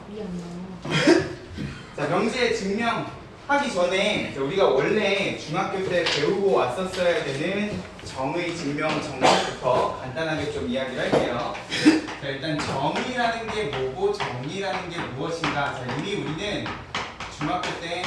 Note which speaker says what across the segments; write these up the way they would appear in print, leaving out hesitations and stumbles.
Speaker 1: 답이 안 나와.
Speaker 2: 자, 명시의 증명하기 전에 우리가 원래 중학교 때 배우고 왔었어야 되는 정의 증명 정리부터 간단하게 좀 이야기를 할게요. 자, 일단 정의라는 게 뭐고 정의라는 게 무엇인가. 자, 이미 우리는 중학교 때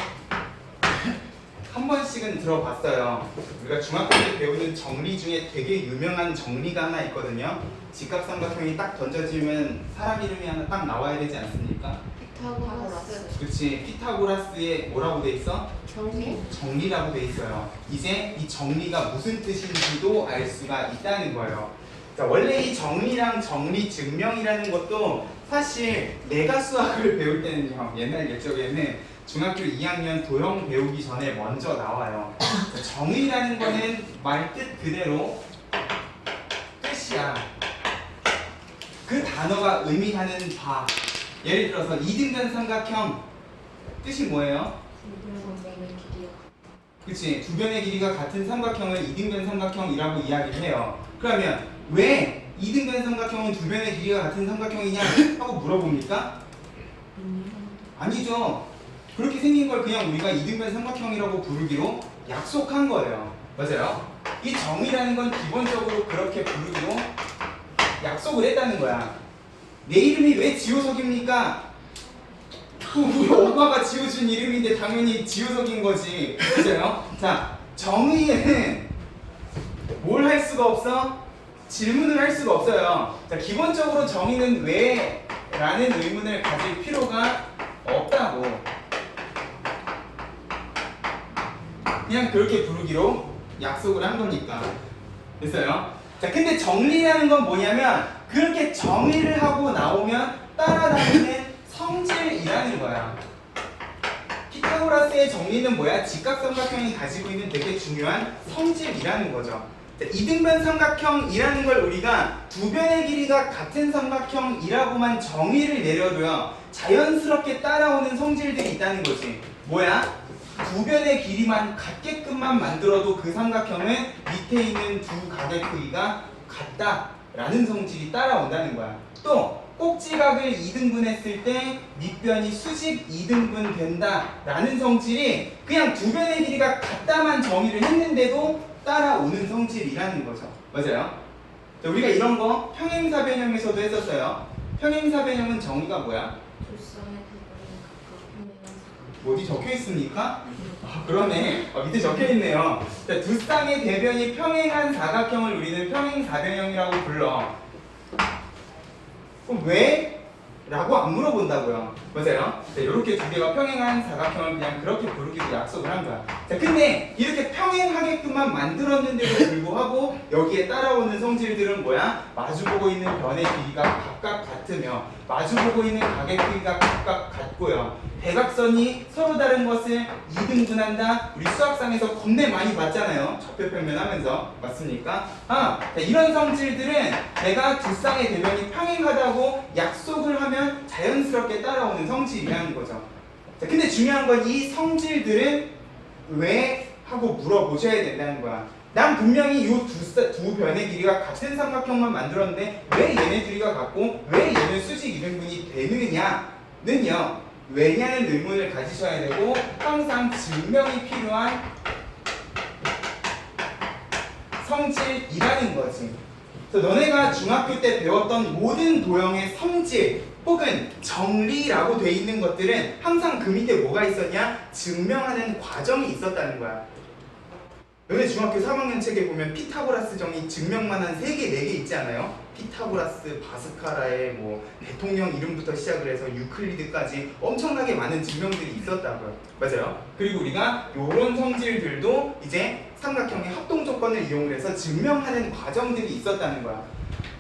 Speaker 2: 한 번씩은 들어봤어요. 우리가 중학교 때 배우는 정리 중에 되게 유명한 정리가 하나 있거든요. 직각삼각형이 딱 던져지면 사람 이름이 하나 딱 나와야 되지 않습니까?
Speaker 1: 피타고라스.
Speaker 2: 그렇지. 피타고라스에 뭐라고 돼 있어?
Speaker 1: 정리?
Speaker 2: 정리라고 돼 있어요. 이제 이 정리가 무슨 뜻인지도 알 수가 있다는 거예요. 자, 원래 이 정리랑 정리 증명이라는 것도 사실 내가 수학을 배울 때는요, 옛날 옛적에는 중학교 2학년 도형 배우기 전에 먼저 나와요. 자, 정의라는 거는 말 뜻 그대로 뜻이야. 그 단어가 의미하는 바. 예를 들어서 이등변 삼각형 뜻이 뭐예요?
Speaker 1: 정면의 길이요.
Speaker 2: 그치, 두 변의 길이가 같은 삼각형을 이등변 삼각형이라고 이야기를 해요. 그러면 왜 이등변 삼각형은 두 변의 길이가 같은 삼각형이냐 하고 물어봅니까? 아니죠. 그렇게 생긴 걸 그냥 우리가 이등변 삼각형이라고 부르기로 약속한 거예요. 맞아요? 이 정의라는 건 기본적으로 그렇게 부르기로 약속을 했다는 거야. 내 이름이 왜 지호석입니까? 우리 엄마가 지어준 이름인데 당연히 지호석인 거지. 맞아요? 자, 정의에는 뭘 할 수가 없어? 질문을 할 수가 없어요. 자, 기본적으로 정의는 왜? 라는 의문을 가질 필요가 없다고. 그냥 그렇게 부르기로 약속을 한 거니까. 됐어요? 자, 근데 정리라는 건 뭐냐면 그렇게 정의를 하고 나오면 따라다니는 성질이라는 거야. 피타고라스의 정리는 뭐야? 직각삼각형이 가지고 있는 되게 중요한 성질이라는 거죠. 자, 이등변 삼각형이라는 걸 우리가 두 변의 길이가 같은 삼각형이라고만 정의를 내려도요, 자연스럽게 따라오는 성질들이 있다는 거지. 뭐야? 두 변의 길이만 같게끔만 만들어도 그 삼각형은 밑에 있는 두 각의 크기가 같다라는 성질이 따라온다는 거야. 또 꼭지각을 2등분했을 때 밑변이 수직 2등분 된다라는 성질이 그냥 두 변의 길이가 같다만 정의를 했는데도 따라오는 성질이라는 거죠. 맞아요? 자, 우리가 이런 거 평행사변형에서도 했었어요. 평행사변형은 정의가 뭐야?
Speaker 1: 불쌍의 대변이 각각 평행한
Speaker 2: 어디 적혀 있습니까? 아, 그러네. 밑에 적혀 있네요. 자, 두 쌍의 대변이 평행한 사각형을 우리는 평행사변형이라고 불러. 그럼 왜? 라고 안 물어본다고요. 맞아요? 자, 이렇게 두 개가 평행한 사각형을 그냥 그렇게 부르기로 약속을 한 거야. 자, 근데 이렇게 평행하게끔만 만들었는데도 불구하고 여기에 따라오는 성질들은 뭐야? 마주보고 있는 변의 길이가 각각 같으며 마주보고 있는 각의 크기가 각각 같고요. 대각선이 서로 다른 것을 2등분한다. 우리 수학상에서 겁내 많이 봤잖아요. 좌표평면 하면서. 맞습니까? 자, 이런 성질들은 내가 두 쌍의 대변이 평행하다고 약속을 하면 자연스럽게 따라오는 성질이라는 거죠. 자, 근데 중요한 건 이 성질들은 왜? 하고 물어보셔야 된다는 거야. 난 분명히 이 두 변의 길이가 같은 삼각형만 만들었는데 왜 얘네 둘이가 같고 왜 얘는 수직 이등분이 되느냐는요, 왜냐는 의문을 가지셔야 되고 항상 증명이 필요한 성질이라는 거지. 그래서 너네가 중학교 때 배웠던 모든 도형의 성질 혹은 정리라고 돼 있는 것들은 항상 그 밑에 뭐가 있었냐? 증명하는 과정이 있었다는 거야. 너네 중학교 3학년 책에 보면 피타고라스 정리 증명만 한 3개, 4개 있지 않아요? 피타고라스, 바스카라의 뭐 대통령 이름부터 시작을 해서 유클리드까지 엄청나게 많은 증명들이 있었다고요. 맞아요? 그리고 우리가 이런 성질들도 이제 삼각형의 합동 조건을 이용을 해서 증명하는 과정들이 있었다는 거야.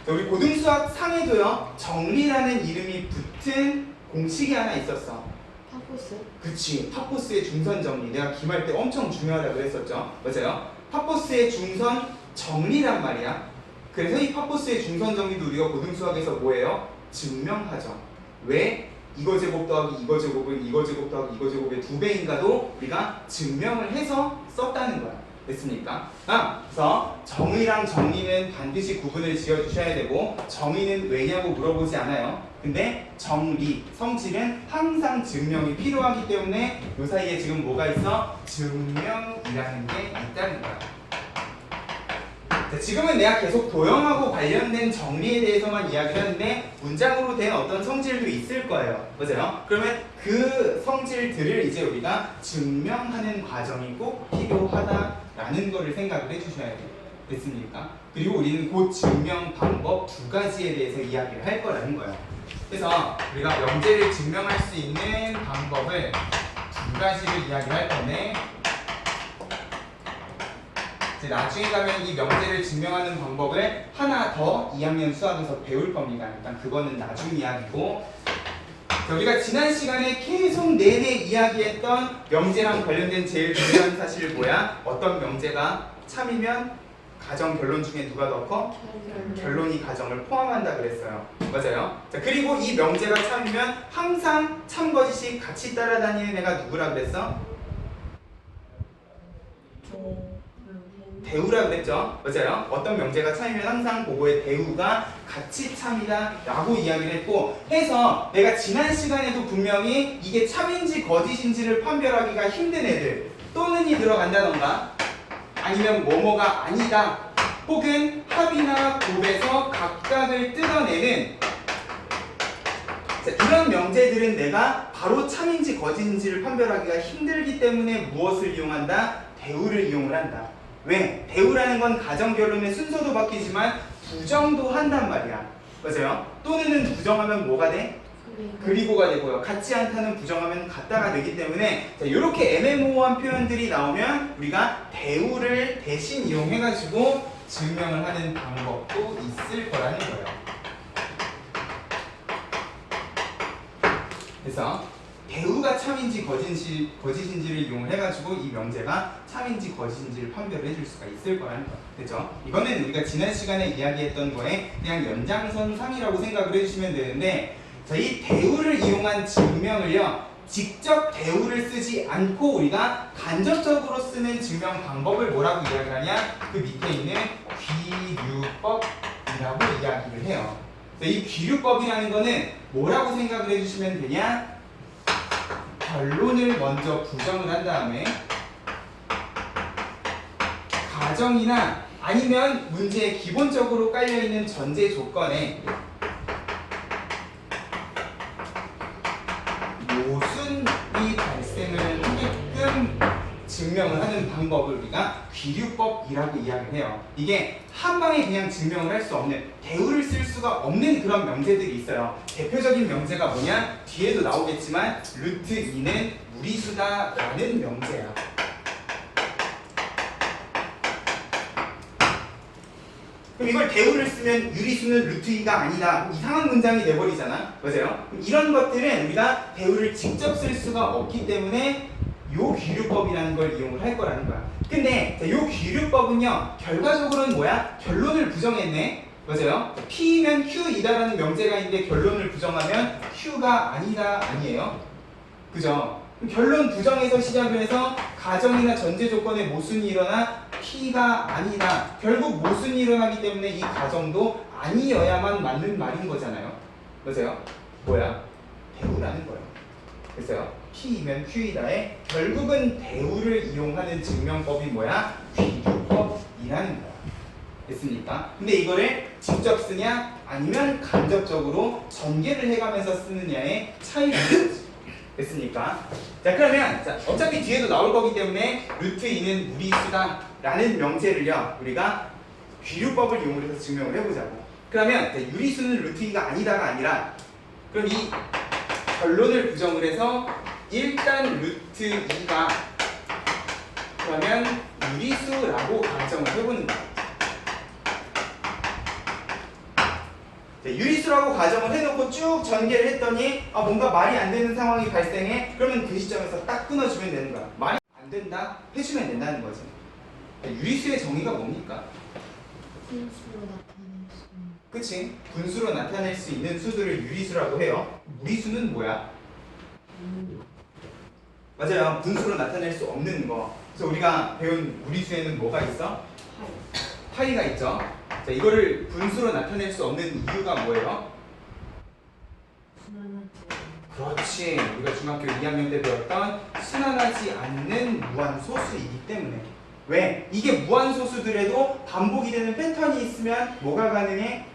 Speaker 2: 우리 고등수학 상에도요, 정리라는 이름이 붙은 공식이 하나 있었어.
Speaker 1: 파포스?
Speaker 2: 그치, 파포스의 중선 정리. 내가 기말 때 엄청 중요하다고 했었죠. 맞아요? 파포스의 중선 정리란 말이야. 그래서 이 파포스의 중선 정리도 우리가 고등수학에서 뭐예요? 증명하죠. 왜? 이거 제곱 더하기 이거 제곱은 이거 제곱 더하기 이거 제곱의 2배인가도 우리가 증명을 해서 썼다는 거야. 됐습니까? 그래서 정의랑 정리는 반드시 구분을 지어주셔야 되고, 정의는 왜냐고 물어보지 않아요. 근데 정리, 성질은 항상 증명이 필요하기 때문에 이 사이에 지금 뭐가 있어? 증명이라는 게 있다는 거야. 자, 지금은 내가 계속 도형하고 관련된 정리에 대해서만 이야기를 하는데 문장으로 된 어떤 성질도 있을 거예요. 맞아요? 그러면 그 성질들을 이제 우리가 증명하는 과정이 꼭 필요하다라는 거를 생각을 해주셔야 돼요. 됐습니까? 그리고 우리는 그 증명 방법 두 가지에 대해서 이야기를 할 거라는 거예요. 그래서 우리가 명제를 증명할 수 있는 방법을 두 가지를 이야기할 건데 이제 나중에 가면 이 명제를 증명하는 방법을 하나 더 2학년 수학에서 배울 겁니다. 일단 그거는 나중 이야기고 우리가 지난 시간에 계속 내내 이야기했던 명제랑 관련된 제일 중요한 사실이 뭐야? 어떤 명제가 참이면 가정 결론 중에 누가 더 커? 결론이 가정을 포함한다 그랬어요. 맞아요? 자, 그리고 이 명제가 참이면 항상 참거짓이 같이 따라다니는 애가 누구라 그랬어? 대우라 그랬죠? 맞아요? 어떤 명제가 참이면 항상 그거의 대우가 같이 참이다 라고 이야기를 했고 해서 내가 지난 시간에도 분명히 이게 참인지 거짓인지를 판별하기가 힘든 애들 또는이 들어간다던가 아니면 뭐뭐가 아니다 혹은 합이나 곱에서 각각을 뜯어내는 자, 이런 명제들은 내가 바로 참인지 거짓인지를 판별하기가 힘들기 때문에 무엇을 이용한다? 대우를 이용을 한다. 왜? 대우라는 건 가정 결론의 순서도 바뀌지만 부정도 한단 말이야. 맞아요? 또는 부정하면 뭐가 돼? 그리고가 되고요. 같지 않다는 부정하면 같다가 되기 때문에 자, 이렇게 애매모호한 표현들이 나오면 우리가 대우를 대신 이용해가지고 증명을 하는 방법도 있을 거라는 거예요. 그래서 대우가 참인지 거짓인지를 이용을 해가지고 이 명제가 참인지 거짓인지를 판별을 해줄 수가 있을 거라는 거. 그죠? 이거는 우리가 지난 시간에 이야기했던 거에 그냥 연장선상이라고 생각을 해주시면 되는데 자, 이 대우를 이용한 증명을요 직접 대우를 쓰지 않고 우리가 간접적으로 쓰는 증명 방법을 뭐라고 이야기하냐? 그 밑에 있는 귀류법이라고 이야기를 해요. 이 귀류법이라는 거는 뭐라고 생각을 해주시면 되냐? 결론을 먼저 부정을 한 다음에 가정이나 아니면 문제에 기본적으로 깔려있는 전제 조건에 모순이 발생을 하게끔 증명을 하는 방법을 우리가 귀류법이라고 이야기를 해요. 이게 한 방에 그냥 증명을 할 수 없는 대우를 쓸 수가 없는 그런 명제들이 있어요. 대표적인 명제가 뭐냐? 뒤에도 나오겠지만 루트 2는 무리수다 라는 명제야. 그럼 이걸 대우를 쓰면 유리수는 루트 2가 아니다. 이상한 문장이 돼버리잖아. 맞아요? 그럼 이런 것들은 우리가 대우를 직접 쓸 수가 없기 때문에 요 귀류법이라는 걸 이용을 할 거라는 거야. 근데 요 귀류법은요 결과적으로는 뭐야? 결론을 부정했네. 맞아요? P면 Q이다라는 명제가 있는데 결론을 부정하면 Q가 아니다 아니에요? 그죠? 결론 부정에서 시작을 해서 가정이나 전제 조건에 모순이 일어나 P가 아니다. 결국 모순이 일어나기 때문에 이 가정도 아니어야만 맞는 말인 거잖아요. 맞아요? 뭐야? 대우라는 거예요. 그래서요. P이면 Q이다에 결국은 대우를 이용하는 증명법이 뭐야? 귀류법이라는 거야. 됐습니까? 근데 이거를 직접 쓰냐? 아니면 간접적으로 전개를 해가면서 쓰느냐의 차이가 있는 거지. 됐습니까? 자 그러면 자, 어차피 뒤에도 나올 거기 때문에 루트 2는 무리수다 라는 명제를요 우리가 귀류법을 이용해서 증명을 해보자고. 그러면 자, 유리수는 루트 2가 아니다가 아니라 그럼 이 결론을 부정을 해서 일단 루트 2가 그러면 유리수라고 가정을 해보는 거예요. 유리수라고 가정을 해놓고 쭉 전개를 했더니 뭔가 말이 안 되는 상황이 발생해. 그러면 그 시점에서 딱 끊어주면 되는 거야. 말이 안 된다? 해주면 된다는 거지. 유리수의 정의가 뭡니까?
Speaker 1: 분수로 나타낼 수 있는.
Speaker 2: 그치? 분수로 나타낼 수 있는 수들을 유리수라고 해요. 무리수는 뭐야? 맞아요. 분수로 나타낼 수 없는 거. 그래서 우리가 배운 무리수에는 뭐가 있어? 파이가 있죠. 자, 이거를 분수로 나타낼 수 없는 이유가 뭐예요? 그렇지. 우리가 중학교 2학년 때 배웠던 순환하지 않는 무한소수이기 때문에. 왜? 이게 무한소수들에도 반복이 되는 패턴이 있으면 뭐가 가능해?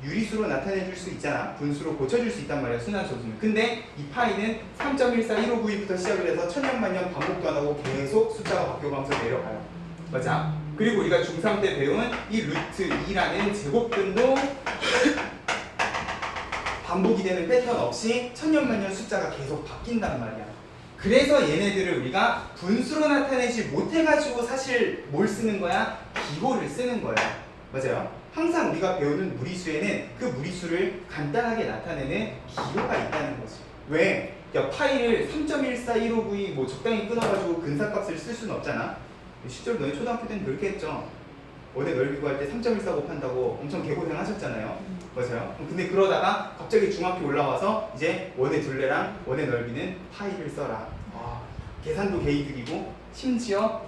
Speaker 2: 유리수로 나타내 줄 수 있잖아. 분수로 고쳐줄 수 있단 말이야, 순환소수는. 근데 이 파이는 3.14259부터 시작을 해서 천년만년 반복도 안 하고 계속 숫자가 바뀌어가면서 내려가요. 맞아? 그리고 우리가 중3 때 배운 이 루트 2라는 제곱근도 반복이 되는 패턴 없이 천년만년 숫자가 계속 바뀐단 말이야. 그래서 얘네들을 우리가 분수로 나타내지 못해가지고 사실 뭘 쓰는 거야? 기호를 쓰는 거야. 맞아요? 항상 우리가 배우는 무리수에는 그 무리수를 간단하게 나타내는 기호가 있다는 거지. 왜? 야, 파이를 3.14159이 뭐 적당히 끊어가지고 근사값을 쓸 수는 없잖아. 실제로 너희 초등학교 때는 그렇게 했죠. 원의 넓이 구할 때 3.14 곱한다고 엄청 개고생 하셨잖아요. 맞아요. 근데 그러다가 갑자기 중학교 올라와서 이제 원의 둘레랑 원의 넓이는 파이를 써라. 계산도 개이득이고 심지어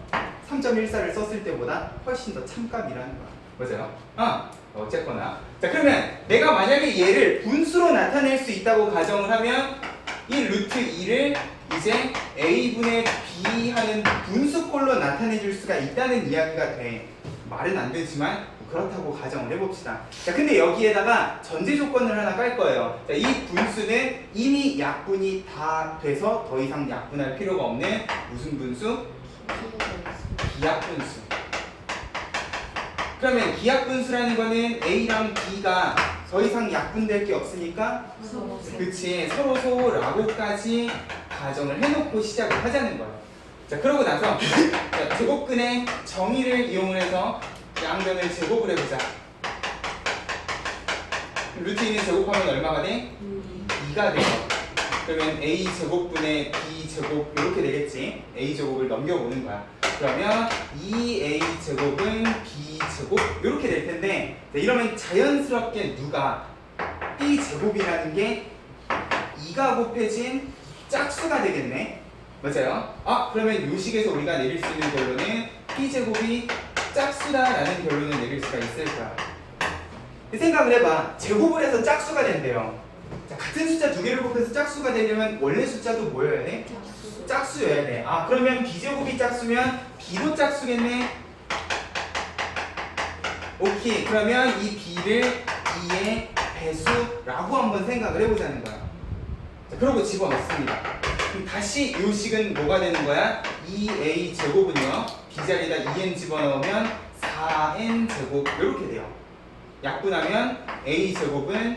Speaker 2: 3.14를 썼을 때보다 훨씬 더 참값이라는 거야. 맞아요? 어쨌거나. 자, 그러면 내가 만약에 얘를 분수로 나타낼 수 있다고 가정을 하면 이 루트 2를 이제 a분의 b 하는 분수꼴로 나타내 줄 수가 있다는 이야기가 돼. 말은 안 되지만 그렇다고 가정을 해봅시다. 자, 근데 여기에다가 전제 조건을 하나 깔 거예요. 자, 이 분수는 이미 약분이 다 돼서 더 이상 약분할 필요가 없는 무슨 분수? 기약분수. 그러면 기약분수라는 거는 a랑 b가 더 이상 약분될 게 없으니까 그치, 서로서라고까지 가정을 해놓고 시작을 하자는 거예요. 자, 그러고 나서 자, 제곱근의 정의를 이용을 해서 양변을 제곱을 해보자. 루트 2는 제곱하면 얼마가 돼? 2가 돼요. 그러면 a 제곱분의 b 제곱 이렇게 되겠지. a 제곱을 넘겨보는 거야. 그러면 2a 제곱은 b 제곱 이렇게 될 텐데, 자, 이러면 자연스럽게 누가 b 제곱이라는 게 2가 곱해진 짝수가 되겠네. 맞아요? 그러면 요 식에서 우리가 내릴 수 있는 결론은 b 제곱이 짝수다라는 결론을 내릴 수가 있을 거야. 생각을 해봐. 제곱을 해서 짝수가 된대요. 자, 같은 숫자 두 개를 곱해서 짝수가 되려면 원래 숫자도 뭐여야 돼? 짝수여야 돼. 그러면 b제곱이 짝수면 b도 짝수겠네. 오케이. 그러면 이 b를 2의 배수라고 한번 생각을 해보자는 거야. 자, 그러고 집어넣습니다. 그럼 다시 이 식은 뭐가 되는 거야? 2a 제곱은요, b 자리에다 2n 집어넣으면 4n 제곱 이렇게 돼요. 약분하면 a 제곱은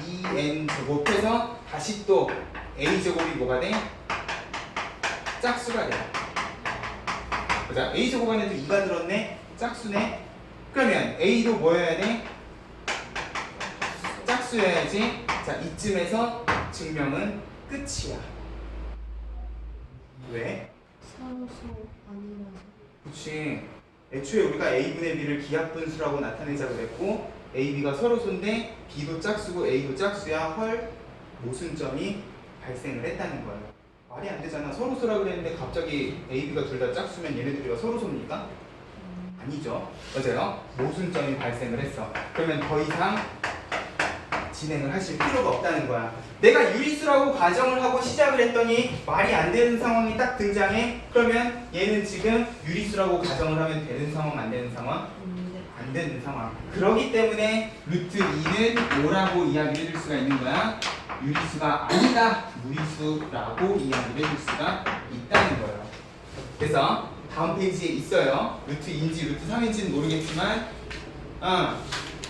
Speaker 2: 2n 제곱해서 다시 또 a 제곱이 뭐가 돼? 짝수가 돼요. 자, a 제곱 안에도 2가 들었네? 짝수네? 그러면 a도 뭐여야 돼? 짝수여야지. 자, 이쯤에서 증명은 끝이야. 왜?
Speaker 1: 서로서 아니라서.
Speaker 2: 그치. 애초에 우리가 a분의 b를 기하분수라고 나타내자 그랬고, a, b가 서로소인데 b도 짝수고 a도 짝수야. 헐, 모순점이 발생을 했다는 거예요. 말이 안 되잖아. 서로소라 그랬는데 갑자기 a, b가 둘 다 짝수면 얘네들이 서로소입니까? 아니죠. 맞아요. 모순점이 발생을 했어. 그러면 더 이상 진행을 하실 필요가 없다는 거야. 내가 유리수라고 가정을 하고 시작을 했더니 말이 안 되는 상황이 딱 등장해. 그러면 얘는 지금 유리수라고 가정을 하면 되는 상황, 안 되는 상황? 안 되는 상황. 그렇기 때문에 루트 2는 뭐라고 이야기를 해줄 수가 있는 거야? 유리수가 아니다, 무리수라고 이야기를 해줄 수가 있다는 거예요. 그래서 다음 페이지에 있어요. 루트 2인지 루트 3인지는 모르겠지만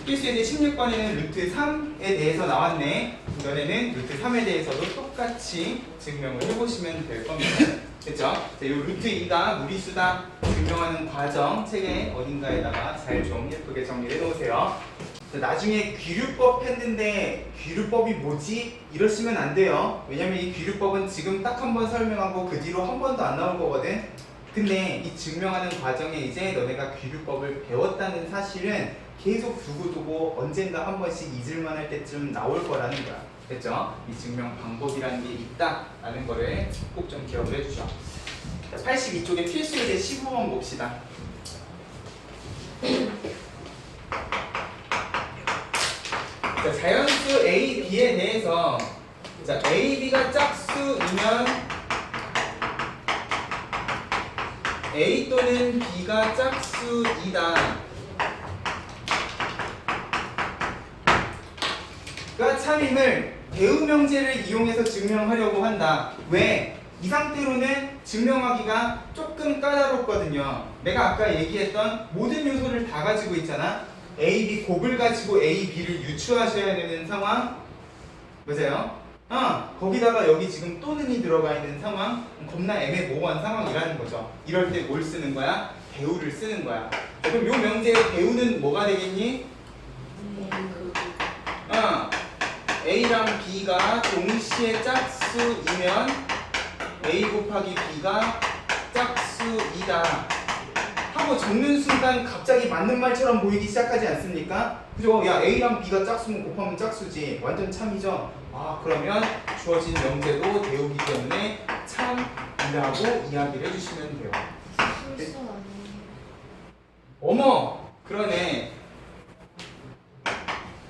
Speaker 2: 필수예제 16번에는 루트 3에 대해서 나왔네. 이번에는 루트 3에 대해서도 똑같이 증명을 해보시면 될 겁니다. 됐죠? 자, 이 루트 2가 무리수다 증명하는 과정 책에 어딘가에다가 잘 좀 예쁘게 정리해 놓으세요. 자, 나중에 귀류법 했는데 귀류법이 뭐지? 이러시면 안 돼요. 왜냐면 이 귀류법은 지금 딱 한 번 설명하고 그 뒤로 한 번도 안 나올 거거든. 근데 이 증명하는 과정에 이제 너네가 귀류법을 배웠다는 사실은 계속 두고두고 언젠가 한 번씩 잊을만 할 때쯤 나올 거라는 거야. 됐죠? 이 증명 방법이라는 게 있다라는 거를 꼭 좀 기억을 해주셔. 82쪽에 필수 예제 15번 봅시다. 자, 자연수 A, B에 대해서 자, A, B가 짝수이면 A 또는 B가 짝수이다. 가 참임을 대우명제를 이용해서 증명하려고 한다. 왜? 이 상태로는 증명하기가 조금 까다롭거든요. 내가 아까 얘기했던 모든 요소를 다 가지고 있잖아. A, B 곱을 가지고 A, B를 유추하셔야 되는 상황. 맞아요? 거기다가 여기 지금 또는이 들어가 있는 상황. 겁나 애매모호한 상황이라는 거죠. 이럴 때 뭘 쓰는 거야? 대우를 쓰는 거야. 그럼 요 명제의 대우는 뭐가 되겠니? A랑 B가 동시에 짝수이면 A 곱하기 B가 짝수이다 하고 적는 순간 갑자기 맞는 말처럼 보이기 시작하지 않습니까? 그죠? 야, A랑 B가 짝수면 곱하면 짝수지. 완전 참이죠? 그러면 주어진 명제도 대우기 때문에 참이라고 이야기를 해주시면 돼요.
Speaker 1: 실수 아니에요.
Speaker 2: 어머! 그러네.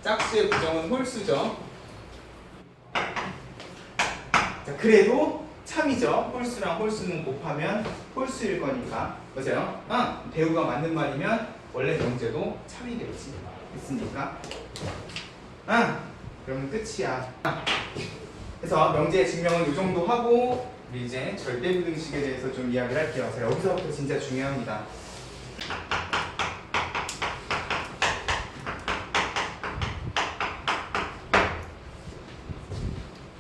Speaker 2: 짝수의 부정은 홀수죠. 자, 그래도 참이죠. 홀수랑 홀수는 곱하면 홀수일 거니까. 맞아요? 대우가 맞는 말이면 원래 명제도 참이겠지. 됐습니까? 그러면 끝이야. 그래서 명제 증명은 이 정도 하고 우리 이제 절대부등식에 대해서 좀 이야기를 할게요. 자, 여기서부터 진짜 중요합니다.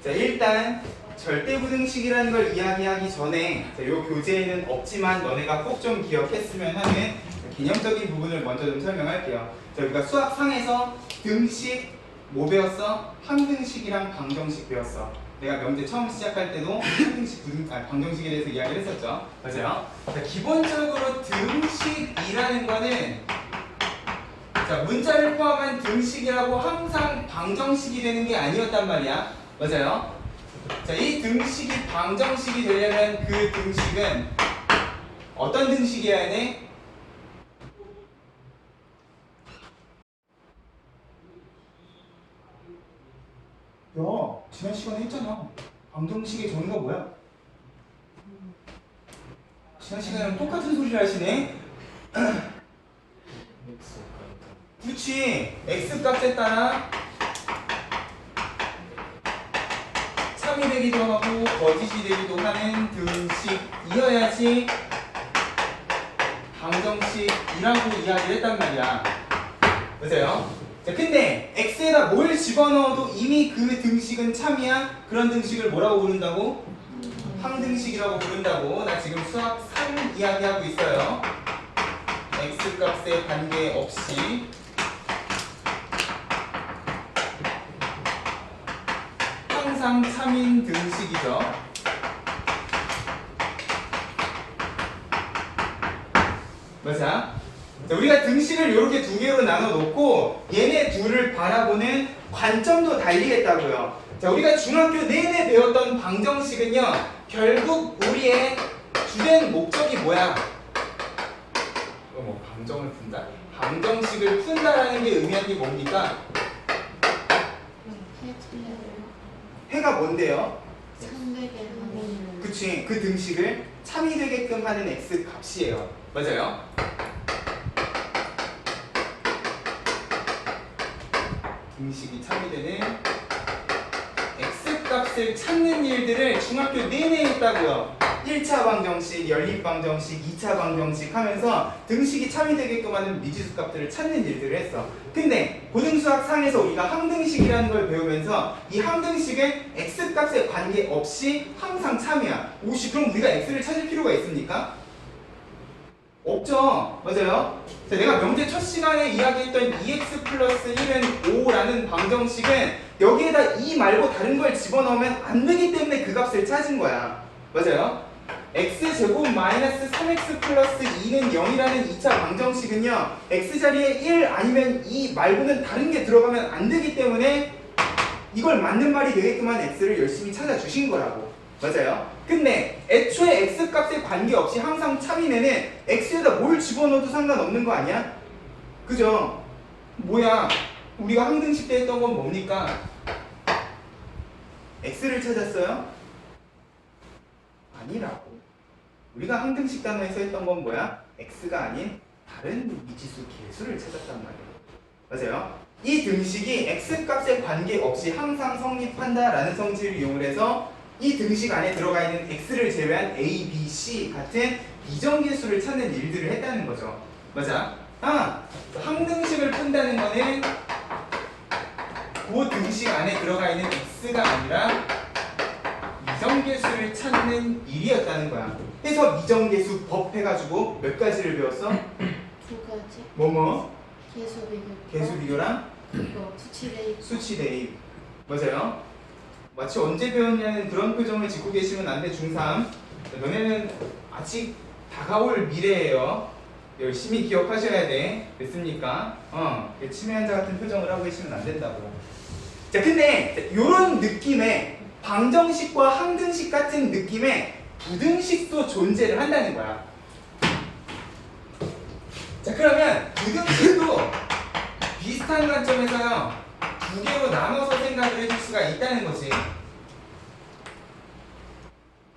Speaker 2: 자, 일단 절대부등식이라는 걸 이야기하기 전에 이 교재에는 없지만 너네가 꼭 좀 기억했으면 하는 개념적인 부분을 먼저 좀 설명할게요. 자, 우리가 수학상에서 등식 뭐 배웠어? 항등식이랑 방정식 배웠어. 내가 명제 처음 시작할 때도 항등식, 방정식에 대해서 이야기를 했었죠. 맞아요? 자, 기본적으로 등식이라는 거는 자, 문자를 포함한 등식이라고 항상 방정식이 되는 게 아니었단 말이야. 맞아요? 자, 이 등식이 방정식이 되려면 그 등식은 어떤 등식이어야 해? 야, 지난 시간에 했잖아. 방정식의 정의가 뭐야? 지난 시간에랑 똑같은 소리를 하시네? 그렇지. X값에 따라 참이 되기도 하고 거짓이 되기도 하는 등식이어야지 방정식이라고 이야기를 했단 말이야. 맞아요? 자, 근데 X에다 뭘 집어넣어도 이미 그 등식은 참이야? 그런 등식을 뭐라고 부른다고? 항등식이라고 부른다고. 나 지금 수학 3 이야기하고 있어요. X값에 관계없이 항상 참인 등식이죠. 맞아? 자, 우리가 등식을 이렇게 두 개로 나눠 놓고 얘네 둘을 바라보는 관점도 달리겠다고요. 자, 우리가 중학교 내내 배웠던 방정식은요, 결국 우리의 주된 목적이 뭐야? 뭐 방정을 푼다? 방정식을 푼다라는 게 의미하는 게 뭡니까? 해가 뭔데요?
Speaker 1: 참되게 하는.
Speaker 2: 그치, 그 등식을 참이 되게끔 하는 x 값이에요. 맞아요? 등식이 참이 되는 x 값을 찾는 일들을 중학교 내내 했다고요. 1차 방정식, 연립방정식, 2차 방정식 하면서 등식이 참이 되게끔 하는 미지수 값들을 찾는 일들을 했어. 근데 고등수학 상에서 우리가 항등식이라는 걸 배우면서 이 항등식은 x값에 관계없이 항상 참이야. 오씨, 그럼 우리가 x를 찾을 필요가 있습니까? 없죠. 맞아요? 자, 내가 명제 첫 시간에 이야기했던 2x 플러스 1은 5라는 방정식은 여기에다 2 말고 다른 걸 집어넣으면 안 되기 때문에 그 값을 찾은 거야. 맞아요? x제곱 마이너스 3x 플러스 2는 0이라는 2차 방정식은요, x자리에 1 아니면 2 말고는 다른 게 들어가면 안 되기 때문에 이걸 맞는 말이 되게끔 한 x를 열심히 찾아주신 거라고. 맞아요? 근데 애초에 x값에 관계없이 항상 참이면은 x에다 뭘 집어넣어도 상관없는 거 아니야? 그죠? 뭐야? 우리가 항등식 때 했던 건 뭡니까? x를 찾았어요? 아니라고. 우리가 항등식 단어에서 했던 건 뭐야? x가 아닌 다른 미지수 개수를 찾았단 말이에요. 맞아요? 이 등식이 x값에 관계없이 항상 성립한다라는 성질을 이용해서 이 등식 안에 들어가 있는 x를 제외한 a, b, c 같은 비정계수를 찾는 일들을 했다는 거죠. 맞아? 항등식을 푼다는 거는 그 등식 안에 들어가 있는 x가 아니라 미정계수를 찾는 일이었다는 거야. 그래서 미정계수 법 해가지고 몇 가지를 배웠어?
Speaker 1: 두 가지.
Speaker 2: 뭐뭐?
Speaker 1: 계수 비교.
Speaker 2: 계수 비교랑
Speaker 1: 이거 수치 대입.
Speaker 2: 수치 대입. 맞아요. 마치 언제 배웠냐는 그런 표정을 짓고 계시면 안 돼. 중3 너네는 아직 다가올 미래예요. 열심히 기억하셔야 돼. 됐습니까? 치매 환자 같은 표정을 하고 계시면 안 된다고. 자, 근데 이런 느낌의 방정식과 항등식 같은 느낌의 부등식도 존재를 한다는 거야. 자, 그러면 부등식도 비슷한 관점에서요, 두 개로 나눠서 생각을 해줄 수가 있다는 거지.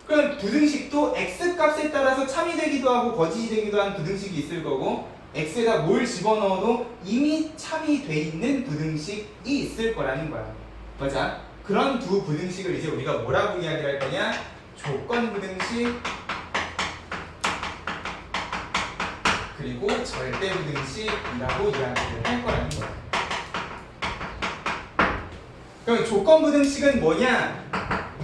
Speaker 2: 그럼 부등식도 x값에 따라서 참이 되기도 하고 거짓이 되기도 한 부등식이 있을 거고, x에다 뭘 집어넣어도 이미 참이 돼 있는 부등식이 있을 거라는 거야. 맞아? 그런 두 부등식을 이제 우리가 뭐라고 이야기할 거냐? 조건 부등식 그리고 절대 부등식이라고 이야기를 할 거라는 거야. 그럼 조건 부등식은 뭐냐?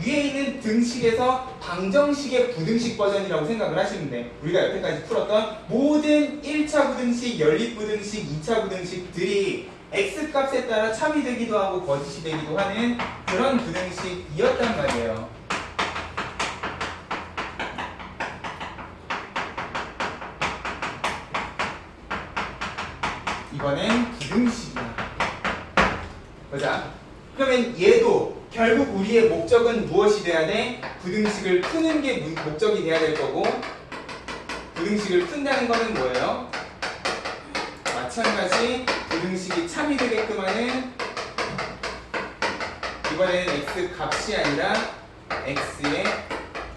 Speaker 2: 위에 있는 등식에서 방정식의 부등식 버전이라고 생각을 하시면 돼. 우리가 여태까지 풀었던 모든 1차 부등식, 연립 부등식, 2차 부등식들이 x값에 따라 참이 되기도 하고 거짓이 되기도 하는 그런 부등식이었단 말이에요. 이번엔 부등식이야. 보자. 그러면 얘도 결국 우리의 목적은 무엇이 돼야 돼? 부등식을 푸는 게 목적이 돼야 될 거고, 부등식을 푼다는 거는 뭐예요? 마찬가지 부등식이 참이 되게끔 하는, 이번에는 x 값이 아니라 x의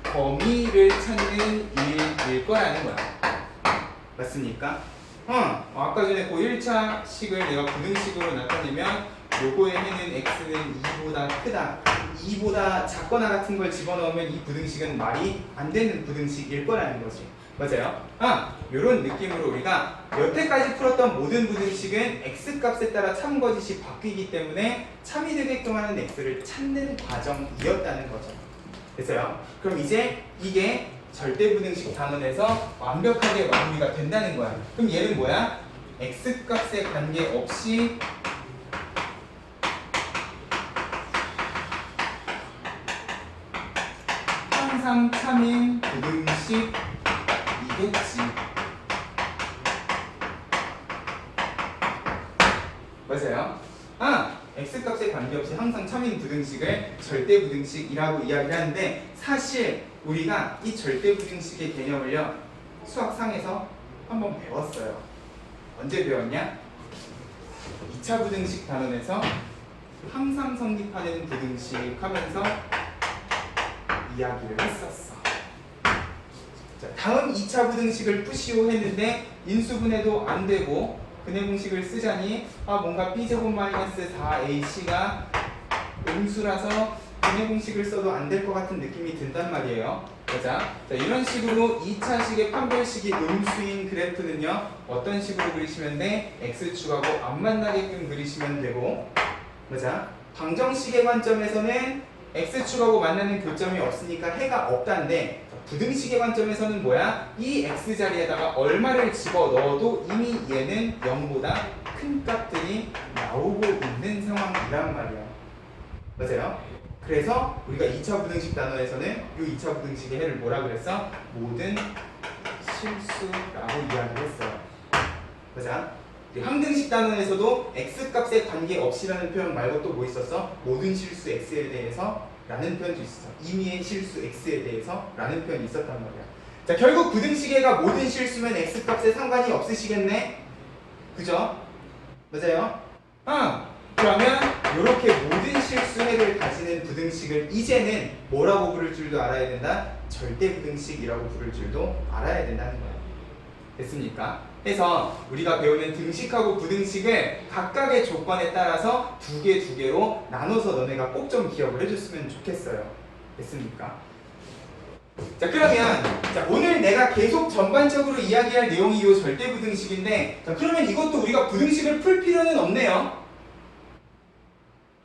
Speaker 2: 범위를 찾는 일일 거라는 거야. 맞습니까? 아까 전에 그 1차 식을 내가 부등식으로 나타내면 요거에 해는 x는 2보다 크다, 2보다 작거나 같은 걸 집어넣으면 이 부등식은 말이 안 되는 부등식일 거라는 거지. 맞아요? 요런 느낌으로 우리가 여태까지 풀었던 모든 부등식은 x값에 따라 참거짓이 바뀌기 때문에 참이 되게끔 하는 x를 찾는 과정이었다는 거죠. 됐어요? 그럼 이제 이게 절대부등식 단원에서 완벽하게 마무리가 된다는 거야. 그럼 얘는 뭐야? x값에 관계없이 항상 참인 부등식이겠지. 맞아요? x값에 관계없이 항상 참인 부등식을 절대부등식이라고 이야기를 하는데, 사실 우리가 이 절대부등식의 개념을요, 수학상에서 한번 배웠어요. 언제 배웠냐? 2차 부등식 단원에서 항상 성립하는 부등식 하면서 이야기를 했었어. 자, 다음 2차 부등식을 푸시오 했는데 인수분해도 안 되고 근해 공식을 쓰자니 뭔가 b제곱 마이너스 4ac가 음수라서 근해 공식을 써도 안 될 것 같은 느낌이 든단 말이에요. 자, 이런 식으로 2차식의 판별식이 음수인 그래프는요, 어떤 식으로 그리시면 돼? x축하고 안 만나게끔 그리시면 되고, 맞아? 방정식의 관점에서는 x축하고 만나는 교점이 없으니까 해가 없다는데, 부등식의 관점에서는 뭐야? 이 x자리에다가 얼마를 집어넣어도 이미 얘는 0보다 큰 값들이 나오고 있는 상황이란 말이야. 맞아요? 그래서 우리가 2차 부등식 단원에서는 이 2차 부등식의 해를 뭐라 그랬어? 모든 실수라고 이야기를 했어요. 맞아? 항등식 단원에서도 x값에 관계없이라는 표현 말고 또 뭐 있었어? 모든 실수 x에 대해서 라는 표현도 있었어. 임의의 실수 x에 대해서 라는 표현이 있었단 말이야. 자, 결국 부등식에가 모든 실수면 x값에 상관이 없으시겠네? 그죠? 맞아요? 그러면 이렇게 모든 실수해를 가지는 부등식을 이제는 뭐라고 부를 줄도 알아야 된다? 절대부등식이라고 부를 줄도 알아야 된다는 거예요. 됐습니까? 그래서 우리가 배우는 등식하고 부등식을 각각의 조건에 따라서 두 개로 나눠서 너네가 꼭 좀 기억을 해줬으면 좋겠어요. 됐습니까? 자, 그러면 자, 오늘 내가 계속 전반적으로 이야기할 내용이 이 절대부등식인데, 자, 그러면 이것도 우리가 부등식을 풀 필요는 없네요.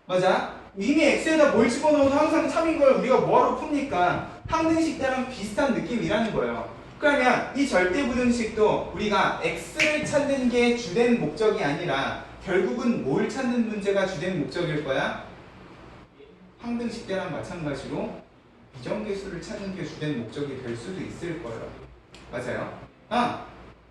Speaker 2: 맞아? 이미 x에다 뭘 집어넣어도 항상 3인 걸 우리가 뭐하러 풉니까? 항등식 때랑 비슷한 느낌이라는 거예요. 그러면 이 절대부등식도 우리가 x를 찾는 게 주된 목적이 아니라 결국은 뭘 찾는 문제가 주된 목적일 거야? 항등식 때랑 마찬가지로 비정계수를 찾는 게 주된 목적이 될 수도 있을 거예요. 맞아요?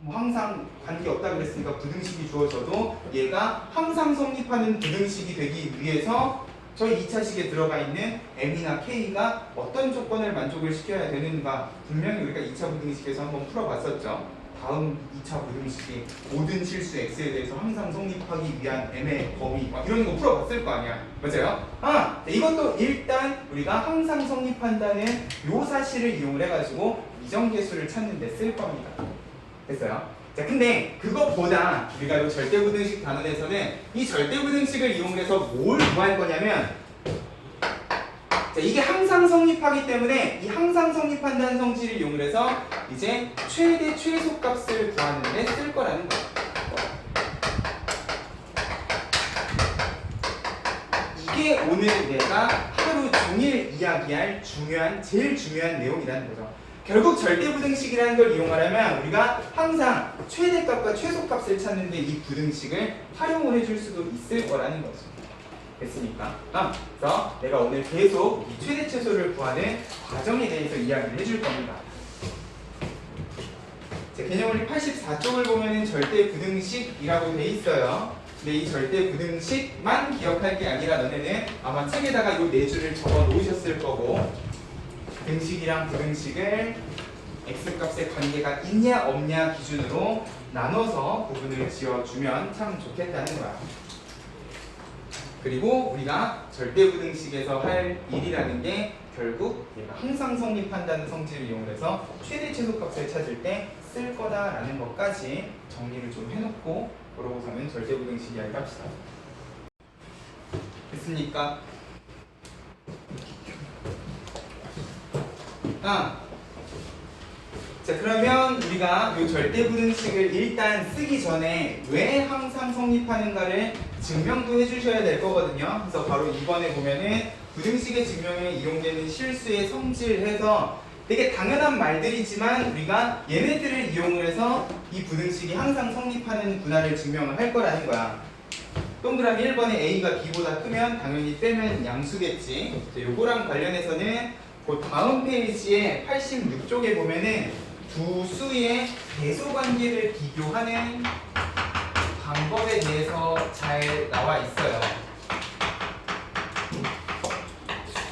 Speaker 2: 뭐 항상 관계없다 그랬으니까 부등식이 주어져도 얘가 항상 성립하는 부등식이 되기 위해서 저희 2차식에 들어가 있는 m이나 k가 어떤 조건을 만족을 시켜야 되는가 분명히 우리가 2차 부등식에서 한번 풀어봤었죠. 다음 2차 부등식이 모든 실수 x에 대해서 항상 성립하기 위한 m의 범위 막 이런 거 풀어봤을 거 아니야. 맞아요? 이것도 일단 우리가 항상 성립한다는 요 사실을 이용을 해가지고 이정계수를 찾는 데 쓸 겁니다. 됐어요? 자, 근데 그것보다 우리가 이 절대부등식 단원에서는 이 절대부등식을 이용해서 뭘 구할 거냐면, 자, 이게 항상 성립하기 때문에 이 항상 성립한다는 성질을 이용해서 이제 최대 최소값을 구하는 데 쓸 거라는 거예요. 이게 오늘 내가 하루 종일 이야기할 제일 중요한 내용이라는 거죠. 결국 절대부등식이라는 걸 이용하려면 우리가 항상 최대값과 최소값을 찾는데 이 부등식을 활용을 해줄 수도 있을 거라는 거죠. 됐습니까? 그래서 내가 오늘 계속 이 최대 최소를 구하는 과정에 대해서 이야기를 해줄 겁니다. 제 개념원리 84쪽을 보면은 절대부등식이라고 돼 있어요. 근데 이 절대부등식만 기억할 게 아니라 너네는 아마 책에다가 이 네 줄을 적어 놓으셨을 거고, 등식이랑 부등식을 x값의 관계가 있냐 없냐 기준으로 나눠서 부분을 지어주면 참 좋겠다는 거야. 그리고 우리가 절대부등식에서 할 일이라는 게 결국 얘가 항상 성립한다는 성질을 이용해서 최대 최소값을 찾을 때 쓸 거다라는 것까지 정리를 좀 해놓고 그러고서는 절대부등식 이야기 합시다. 됐습니까? 자, 그러면 우리가 이 절대부등식을 일단 쓰기 전에 왜 항상 성립하는가를 증명도 해주셔야 될 거거든요. 그래서 바로 이번에 보면은 부등식의 증명에 이용되는 실수의 성질해서 되게 당연한 말들이지만 우리가 얘네들을 이용을 해서 이 부등식이 항상 성립하는 분할을 증명을 할 거라는 거야. 동그라미 1번에 a가 b보다 크면 당연히 빼면 양수겠지. 요거랑 관련해서는 그 다음 페이지에 86쪽에 보면은 두 수의 배수 관계를 비교하는 방법에 대해서 잘 나와 있어요.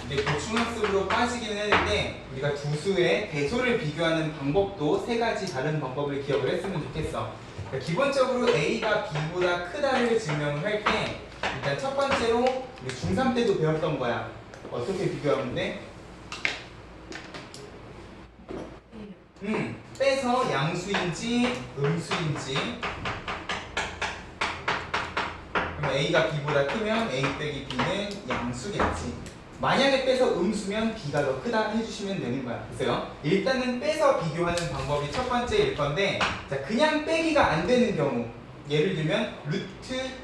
Speaker 2: 이제 보충학습으로 빠지기는 했는데 우리가 두 수의 배수를 비교하는 방법도 세 가지 다른 방법을 기억을 했으면 좋겠어. 그러니까 기본적으로 a가 b보다 크다를 증명을 할 때 일단 첫 번째로 우리 중3 때도 배웠던 거야. 어떻게 비교하면 돼? 빼서 양수인지 음수인지, 그럼 a가 b보다 크면 a 빼기 b는 양수겠지. 만약에 빼서 음수면 b가 더 크다 해주시면 되는 거야. 그래서요, 일단은 빼서 비교하는 방법이 첫 번째일 건데, 자, 그냥 빼기가 안 되는 경우, 예를 들면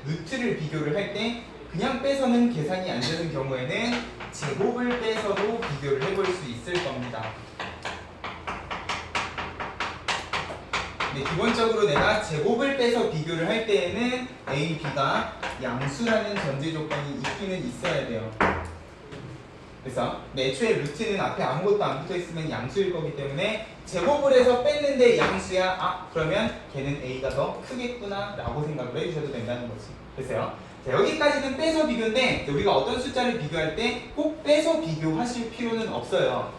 Speaker 2: 루트를 비교를 할 때 그냥 빼서는 계산이 안 되는 경우에는 제곱을 빼서도 비교를 해볼 수 있을 겁니다. 기본적으로 내가 제곱을 빼서 비교를 할 때에는 A, B가 양수라는 전제 조건이 있기는 있어야 돼요. 그래서 애초에 루트는 앞에 아무것도 안 붙어 있으면 양수일 거기 때문에 제곱을 해서 뺐는데 양수야. 그러면 걔는 A가 더 크겠구나 라고 생각을 해주셔도 된다는 거지. 됐어요? 자, 여기까지는 빼서 비교인데 우리가 어떤 숫자를 비교할 때 꼭 빼서 비교하실 필요는 없어요.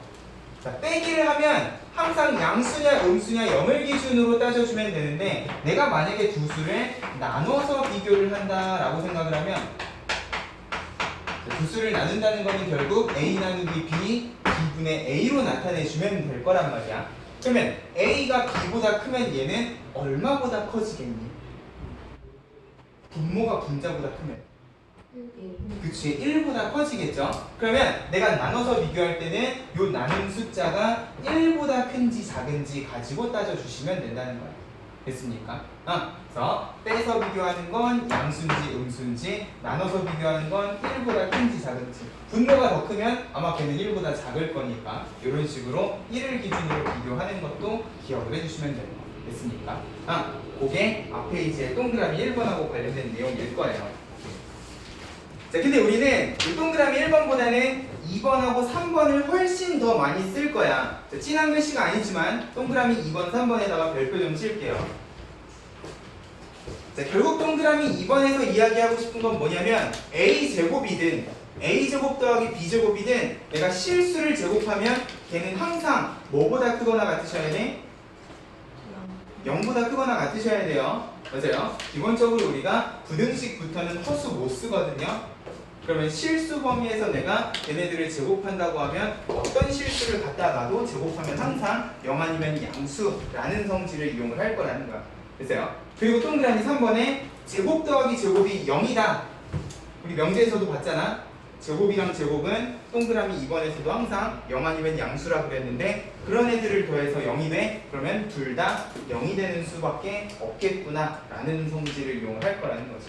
Speaker 2: 자, 빼기를 하면 항상 양수냐 음수냐 0을 기준으로 따져주면 되는데, 내가 만약에 두 수를 나눠서 비교를 한다라고 생각을 하면 구수를 나눈다는 거는 결국 A 나누기 B, B분의 A로 나타내주면 될 거란 말이야. 그러면 A가 B보다 크면 얘는 얼마보다 커지겠니? 분모가 분자보다 크면. 그치, 1보다 커지겠죠? 그러면 내가 나눠서 비교할 때는 요 나눈 숫자가 1보다 큰지 작은지 가지고 따져주시면 된다는 거야. 됐습니까? 그래서 빼서 비교하는 건 양수인지 음수인지, 나눠서 비교하는 건 1보다 큰지 작은지. 분모가 더 크면 아마 걔는 1보다 작을 거니까 이런 식으로 1을 기준으로 비교하는 것도 기억을 해주시면 되는 거. 됐습니까? 그게 앞에 이제 동그라미 1번하고 관련된 내용일 거예요. 자, 근데 우리는 이 동그라미 1번보다는 2번하고 3번을 훨씬 더 많이 쓸 거야. 자, 진한 글씨가 아니지만 동그라미 2번, 3번에다가 별표 좀 칠게요. 자, 결국 동그라미 2번에서 이야기하고 싶은 건 뭐냐면 A제곱이든 A제곱 더하기 B제곱이든 내가 실수를 제곱하면 걔는 항상 뭐보다 크거나 같으셔야 돼? 0보다 크거나 같으셔야 돼요. 맞아요. 기본적으로 우리가 부등식부터는 허수 못 쓰거든요. 그러면 실수 범위에서 내가 얘네들을 제곱한다고 하면 어떤 실수를 갖다 놔도 제곱하면 항상 0 아니면 양수라는 성질을 이용을 할 거라는 거야. 됐어요? 그리고 동그라미 3번에 제곱 더하기 제곱이 0이다. 우리 명제에서도 봤잖아. 제곱이랑 제곱은 동그라미 2번에서도 항상 0 아니면 양수라 그랬는데 그런 애들을 더해서 0이 돼? 그러면 둘 다 0이 되는 수밖에 없겠구나 라는 성질을 이용을 할 거라는 거지.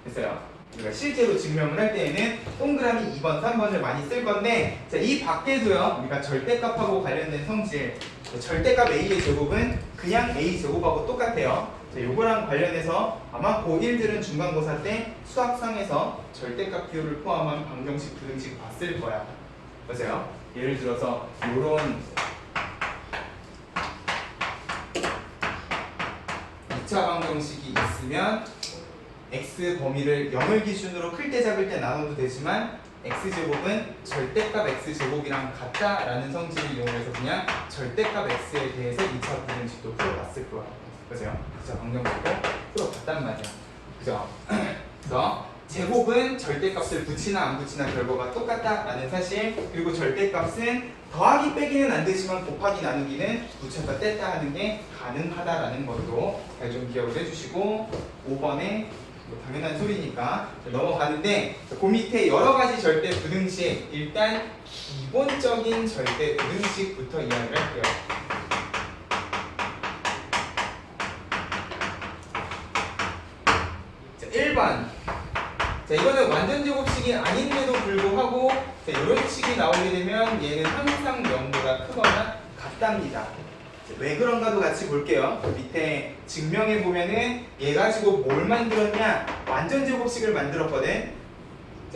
Speaker 2: 됐어요? 우리가 실제로 증명을 할 때에는 동그라미 2번, 3번을 많이 쓸 건데 자, 이 밖에도요 우리가 절대값하고 관련된 성질 절대값 A의 제곱은 그냥 A 제곱하고 똑같아요. 자, 요거랑 관련해서 아마 고1들은 중간고사 때 수학상에서 절대값 비율을 포함한 방정식, 부등식 봤을 거야. 맞아요? 예를 들어서 요런 2차 방정식이 있으면 x 범위를 0을 기준으로 클 때 작을 때 나눠도 되지만 x제곱은 절대값 x제곱이랑 같다라는 성질을 이용해서 그냥 절대값 x에 대해서 2차 방정식도 풀어봤을 거야. 그죠? 2차 방정식도 풀어봤단 말이야. 그죠? 그래서 제곱은 절대값을 붙이나 안 붙이나 결과가 똑같다라는 사실, 그리고 절대값은 더하기 빼기는 안 되지만 곱하기 나누기는 붙였다 뗐다 하는 게 가능하다라는 것도 잘 좀 기억을 해주시고 5번에 뭐 당연한 소리니까 넘어가는데 그 밑에 여러 가지 절대 부등식 일단 기본적인 절대 부등식부터 이야기를 할게요. 자, 1번. 자, 이거는 완전 제곱식이 아닌데도 불구하고 자, 이런 식이 나오게 되면 얘는 항상 0보다 크거나 같답니다. 왜 그런가도 같이 볼게요. 그 밑에 증명해 보면은 얘 가지고 뭘 만들었냐? 완전 제곱식을 만들었거든.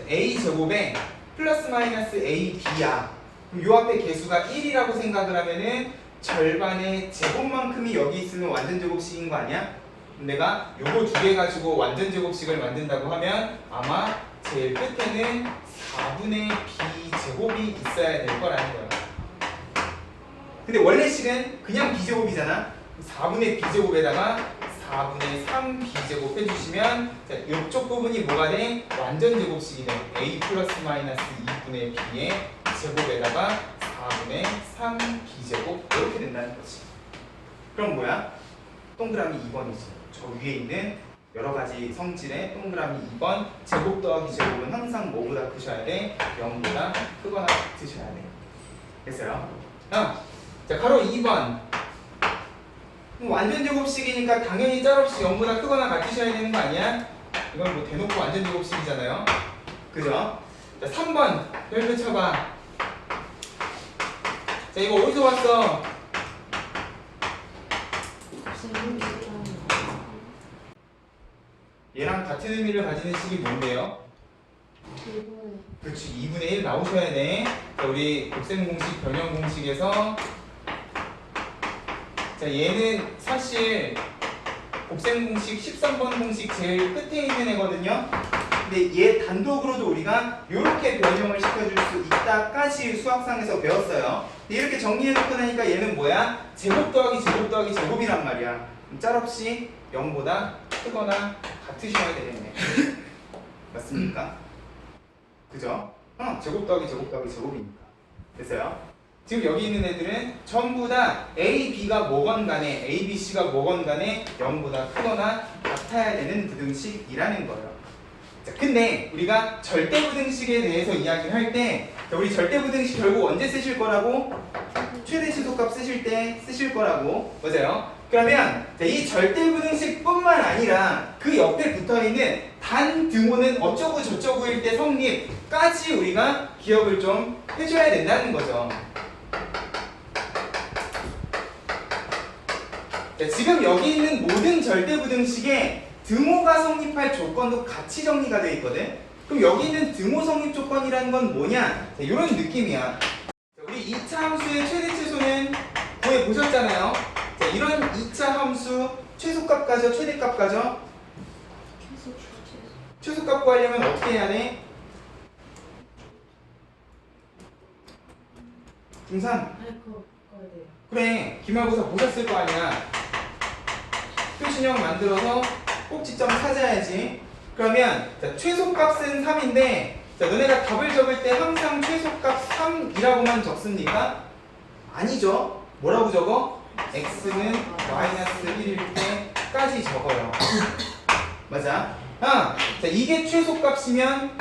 Speaker 2: A 제곱에 플러스 마이너스 AB야. 그럼 요 앞에 개수가 1이라고 생각을 하면은 절반의 제곱만큼이 여기 있으면 완전 제곱식인 거 아니야? 내가 요거 두 개 가지고 완전 제곱식을 만든다고 하면 아마 제일 끝에는 4분의 B 제곱이 있어야 될 거라는 거야. 근데 원래 식은 그냥 B제곱이잖아. 4분의 B제곱에다가 4분의 3 B제곱 해주시면 자, 이쪽 부분이 뭐가 돼? 완전 제곱식이 돼. A 플러스 마이너스 2분의 B의 제곱에다가 4분의 3 B제곱 이렇게 된다는 거지. 그럼 뭐야? 동그라미 2번이지. 저 위에 있는 여러 가지 성질의 동그라미 2번 제곱 더하기 제곱은 항상 뭐보다 크셔야 돼? 0보다 크거나 같으셔야 돼. 됐어요? 자, 가로 2번. 완전 제곱식이니까 당연히 짤없이 0보다 크거나 같으셔야 되는 거 아니야? 이건 뭐 대놓고 완전 제곱식이잖아요. 그죠? 자, 3번. 별표 쳐봐. 자, 이거 어디서 왔어? 얘랑 같은 의미를 가지는 식이 뭔데요? 그렇지, 2분의 1 나오셔야 돼. 자, 우리 곱셈 공식, 변형 공식에서 자, 얘는 사실 곱셈 공식 13번 공식 제일 끝에 있는 애거든요. 근데 얘 단독으로도 우리가 이렇게 변형을 시켜줄 수 있다까지 수학상에서 배웠어요. 근데 이렇게 정리해놓고 나니까 얘는 뭐야? 제곱 더하기 제곱 더하기 제곱이란 말이야. 짤없이 0보다 크거나 같으셔야 되겠네. 맞습니까? 그죠? 제곱 더하기 제곱 더하기 제곱이니까. 됐어요? 지금 여기 있는 애들은 전부 다 A, B가 뭐건 간에 A, B, C가 뭐건 간에 0보다 크거나 같아야 되는 부등식이라는 거예요. 자, 근데 우리가 절대부등식에 대해서 이야기를 할 때 우리 절대부등식 결국 언제 쓰실 거라고? 최대 최소값 쓰실 때 쓰실 거라고. 맞아요? 그러면 이 절대부등식뿐만 아니라 그 옆에 붙어있는 단 등호는 어쩌고 저쩌고일 때 성립까지 우리가 기억을 좀 해줘야 된다는 거죠. 자, 지금 여기 있는 모든 절대부등식에 등호가 성립할 조건도 같이 정리가 되어 있거든. 그럼 여기 있는 등호 성립 조건이라는 건 뭐냐? 자, 이런 느낌이야. 자, 우리 2차 함수의 최대 최소는 구해 보셨잖아요. 자, 이런 2차 함수 최소값 가져, 최대값 가져? 최소값 구하려면 어떻게 해야 돼? 중산. 그래, 기말고사 보셨을 거 아니야. 표준형 만들어서 꼭지점 찾아야지. 그러면 자, 최소값은 3인데 자, 너네가 답을 적을 때 항상 최소값 3이라고만 적습니까? 아니죠. 뭐라고 적어? x는 마이너스 1일 때까지 적어요. 맞아? 자, 이게 최소값이면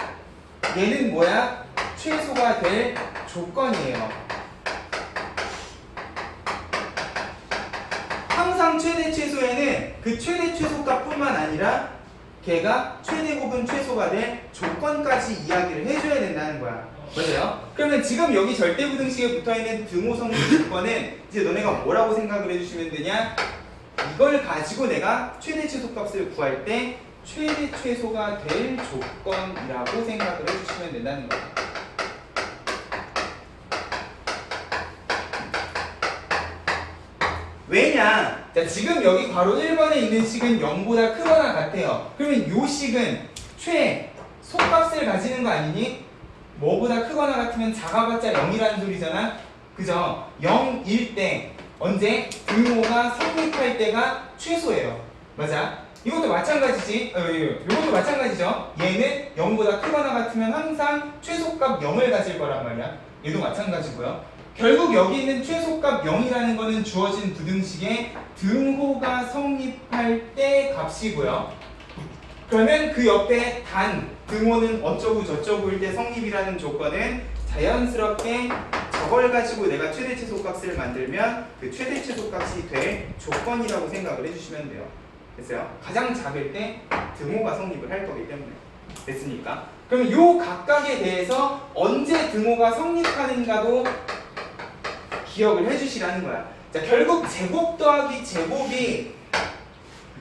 Speaker 2: 얘는 뭐야? 최소가 될 조건이에요. 항상 최대 최소에는 그 최대 최소값뿐만 아니라 걔가 최대 곱은 최소가 될 조건까지 이야기를 해줘야 된다는 거야. 맞아요? 그러면 지금 여기 절대부등식에 붙어있는 등호 성립 조건은 이제 너네가 뭐라고 생각을 해주시면 되냐? 이걸 가지고 내가 최대 최소값을 구할 때 최대 최소가 될 조건이라고 생각을 해주시면 된다는 거야. 왜냐? 자, 지금 여기 괄호 1번에 있는 식은 0보다 크거나 같아요. 그러면 요 식은 최소값을 가지는 거 아니니? 뭐보다 크거나 같으면 작아봤자 0이라는 소리잖아? 그죠? 0일 때 언제? 등호가 성립할 때가 최소예요. 맞아? 이것도 마찬가지지? 이것도 마찬가지죠? 얘는 0보다 크거나 같으면 항상 최소값 0을 가질 거란 말이야. 얘도 마찬가지고요. 결국 여기 있는 최소값 0이라는 거는 주어진 부등식의 등호가 성립할 때 값이고요. 그러면 그 옆에 단 등호는 어쩌고 저쩌고일 때 성립이라는 조건은 자연스럽게 저걸 가지고 내가 최대 최소값을 만들면 그 최대 최소값이 될 조건이라고 생각을 해주시면 돼요. 됐어요? 가장 작을 때 등호가 성립을 할 거기 때문에. 됐습니까? 그러면 요 각각에 대해서 언제 등호가 성립하는가도 기억을 해주시라는 거야. 자, 결국 제곱 더하기 제곱이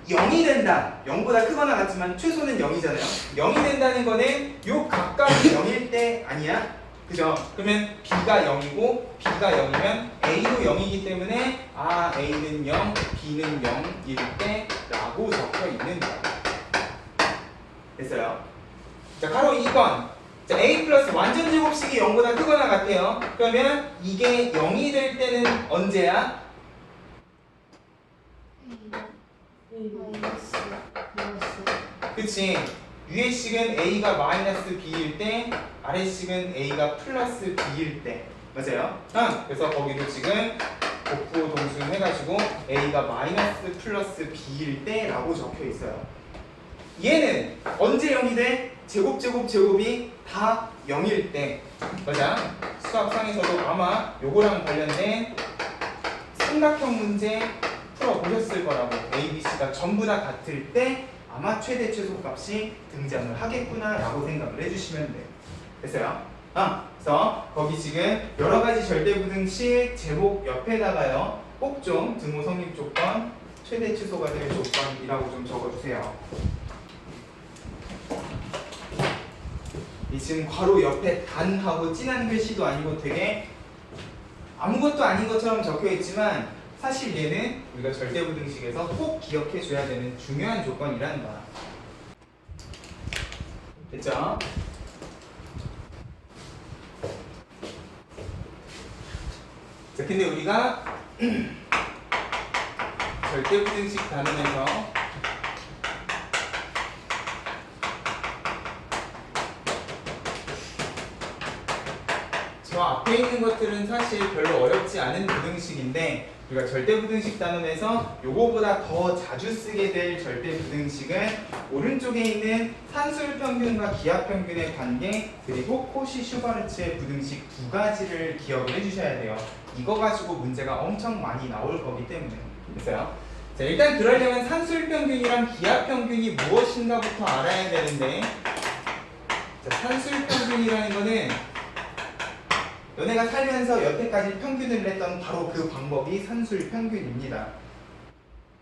Speaker 2: 0이 된다. 0보다 크거나 같지만 최소는 0이잖아요. 0이 된다는 거는 요 각각이 0일 때 아니야? 그죠? 그러면 B가 0이고 B가 0이면 A도 0이기 때문에 A는 0, B는 0일 때 라고 적혀 있는 거야. 됐어요? 자, 가로 2번. 자, A 플러스 완전 제곱식이 0보다 크거나 같아요. 그러면 이게 0이 될 때는 언제야?
Speaker 1: 마이너스 플러스.
Speaker 2: 그치? 위의 식은 A가 마이너스 B일 때 아래 식은 A가 플러스 B일 때. 맞아요? 그래서 거기도 지금 곱부 동순 해가지고 A가 마이너스 플러스 B일 때 라고 적혀 있어요. 얘는 언제 0이 돼? 제곱 제곱 제곱이 다 0일 때. 맞아? 수학상에서도 아마 요거랑 관련된 삼각형 문제 풀어보셨을 거라고. A, B, C가 전부 다 같을 때 아마 최대 최소값이 등장을 하겠구나 라고 생각을 해주시면 돼요. 됐어요? 그래서 거기 지금 여러가지 절대부등식 제곱 옆에다가요 꼭 좀 등호 성립 조건 최대 최소가 될 조건이라고 좀 적어주세요. 이 지금 괄호 옆에 단하고 진한 글씨도 아니고 되게 아무것도 아닌 것처럼 적혀 있지만 사실 얘는 우리가 절대부등식에서 꼭 기억해 줘야 되는 중요한 조건이라는 거야. 됐죠? 자, 근데 우리가 절대부등식 다루면서 앞에 있는 것들은 사실 별로 어렵지 않은 부등식인데 우리가 절대부등식 단원에서 요거보다 더 자주 쓰게 될 절대부등식은 오른쪽에 있는 산술평균과 기하평균의 관계 그리고 코시-슈바르츠의 부등식 두 가지를 기억을 해주셔야 돼요. 이거 가지고 문제가 엄청 많이 나올 거기 때문에. 됐어요? 자, 일단 그러려면 산술평균이랑 기하평균이 무엇인가부터 알아야 되는데, 자, 산술평균이라는 거는 너네가 살면서 여태까지 평균을 냈던 바로 그 방법이 산술평균입니다.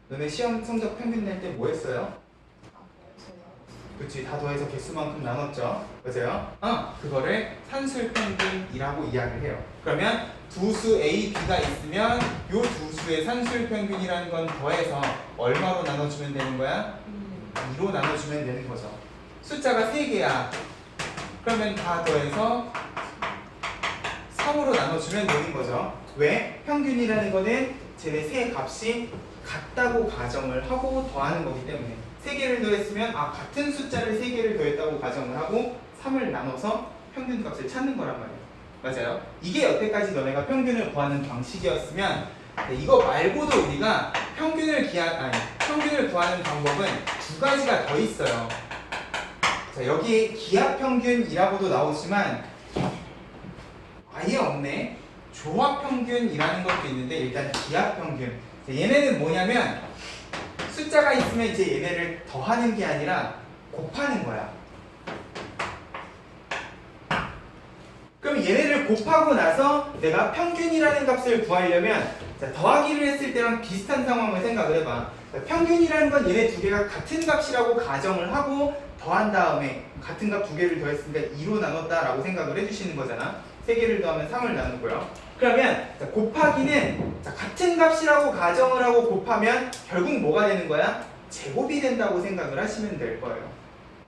Speaker 2: 너네 시험 성적 평균 낼 때 뭐 했어요? 그치, 다 더해서 개수만큼 나눴죠. 맞아요? 그거를 산술평균이라고 이야기를 해요. 그러면 두 수 A, B가 있으면 요 두 수의 산술평균이라는 건 더해서 얼마로 나눠주면 되는 거야? 2로 나눠주면 되는 거죠. 숫자가 3개야. 그러면 다 더해서 3으로 나눠주면 되는 거죠. 왜? 평균이라는 거는 쟤네 세 값이 같다고 가정을 하고 더하는 거기 때문에 3개를 더했으면 같은 숫자를 3개를 더했다고 가정을 하고 3을 나눠서 평균값을 찾는 거란 말이에요. 맞아요? 이게 여태까지 너네가 평균을 구하는 방식이었으면 이거 말고도 우리가 평균을 구하는 방법은 두 가지가 더 있어요. 자, 여기에 기하평균이라고도 나오지만 아예 없네. 조합평균이라는 것도 있는데 일단 기하평균. 얘네는 뭐냐면 숫자가 있으면 이제 얘네를 더하는 게 아니라 곱하는 거야. 그럼 얘네를 곱하고 나서 내가 평균이라는 값을 구하려면 자, 더하기를 했을 때랑 비슷한 상황을 생각을 해봐. 자, 평균이라는 건 얘네 두 개가 같은 값이라고 가정을 하고 더한 다음에 같은 값 두 개를 더했으니까 2로 나눴다라고 생각을 해주시는 거잖아. 3개를 더하면 3을 나누고요. 그러면 자, 곱하기는 자, 같은 값이라고 가정을 하고 곱하면 결국 뭐가 되는 거야? 제곱이 된다고 생각을 하시면 될 거예요.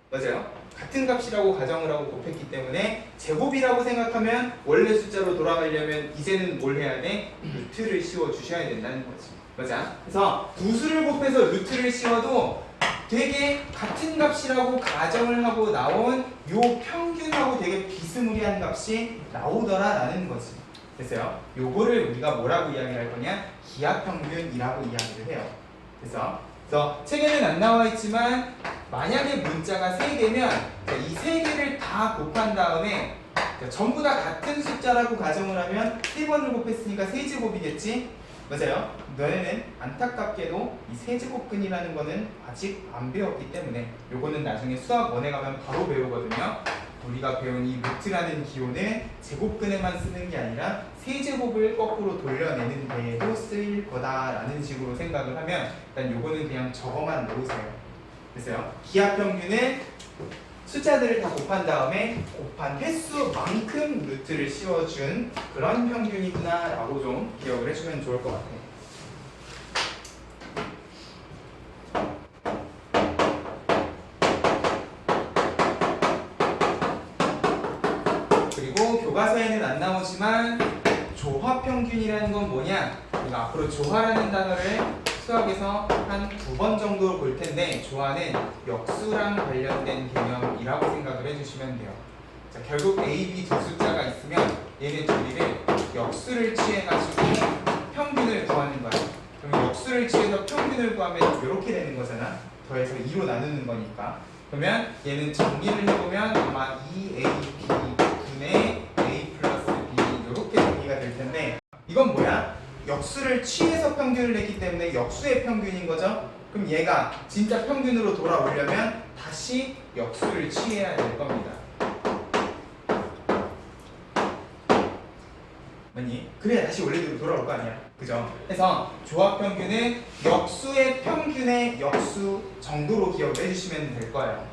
Speaker 2: 맞아요? 같은 값이라고 가정을 하고 곱했기 때문에 제곱이라고 생각하면 원래 숫자로 돌아가려면 이제는 뭘 해야 돼? 루트를 씌워 주셔야 된다는 거지. 맞아? 그래서 두 수를 곱해서 루트를 씌워도 되게 같은 값이라고 가정을 하고 나온 요 평균하고 되게 비스무리한 값이 나오더라라는 거지. 됐어요? 요거를 우리가 뭐라고 이야기를 할 거냐? 기하평균이라고 이야기를 해요. 그래서 책에는 안 나와 있지만 만약에 문자가 3개면 이 3개를 다 곱한 다음에 전부 다 같은 숫자라고 가정을 하면 3번을 곱했으니까 세제곱이겠지? 맞아요? 너네는 안타깝게도 이 세제곱근이라는 거는 아직 안 배웠기 때문에 요거는 나중에 수학 원에 가면 바로 배우거든요. 우리가 배운 이 루트라는 기호는 제곱근에만 쓰는 게 아니라 세제곱을 거꾸로 돌려내는 데에도 쓰일 거다라는 식으로 생각을 하면 일단 요거는 그냥 저거만 놓으세요. 됐어요? 기하평균은 숫자들을 다 곱한 다음에 곱한 횟수만큼 루트를 씌워준 그런 평균이구나 라고 좀 기억을 해주면 좋을 것 같아요. 그리고 교과서에는 안 나오지만 조화평균이라는 건 뭐냐? 우리가 앞으로 조화라는 단어를 수학에서 한 2번 정도 볼 텐데 조화는 역수랑 관련된 개념이라고 생각을 해주시면 돼요. 자, 결국 A, B 두 숫자가 있으면 얘네 둘이를 역수를 취해가지고 평균을 구하는 거야. 그럼 역수를 취해서 평균을 구하면 이렇게 되는 거잖아. 더해서 2로 나누는 거니까. 그러면 얘는 정리를 해보면 아마 2AB 분의 A 플러스 B 이렇게 정리가 될 텐데 이건 뭐야? 역수를 취해서 평균을 냈기 때문에 역수의 평균인 거죠. 그럼 얘가 진짜 평균으로 돌아오려면 다시 역수를 취해야 될 겁니다. 맞니? 그래야 다시 원래대로 돌아올 거 아니야. 그죠? 그래서 조합평균은 역수의 평균의 역수 정도로 기억을 해주시면 될 거예요.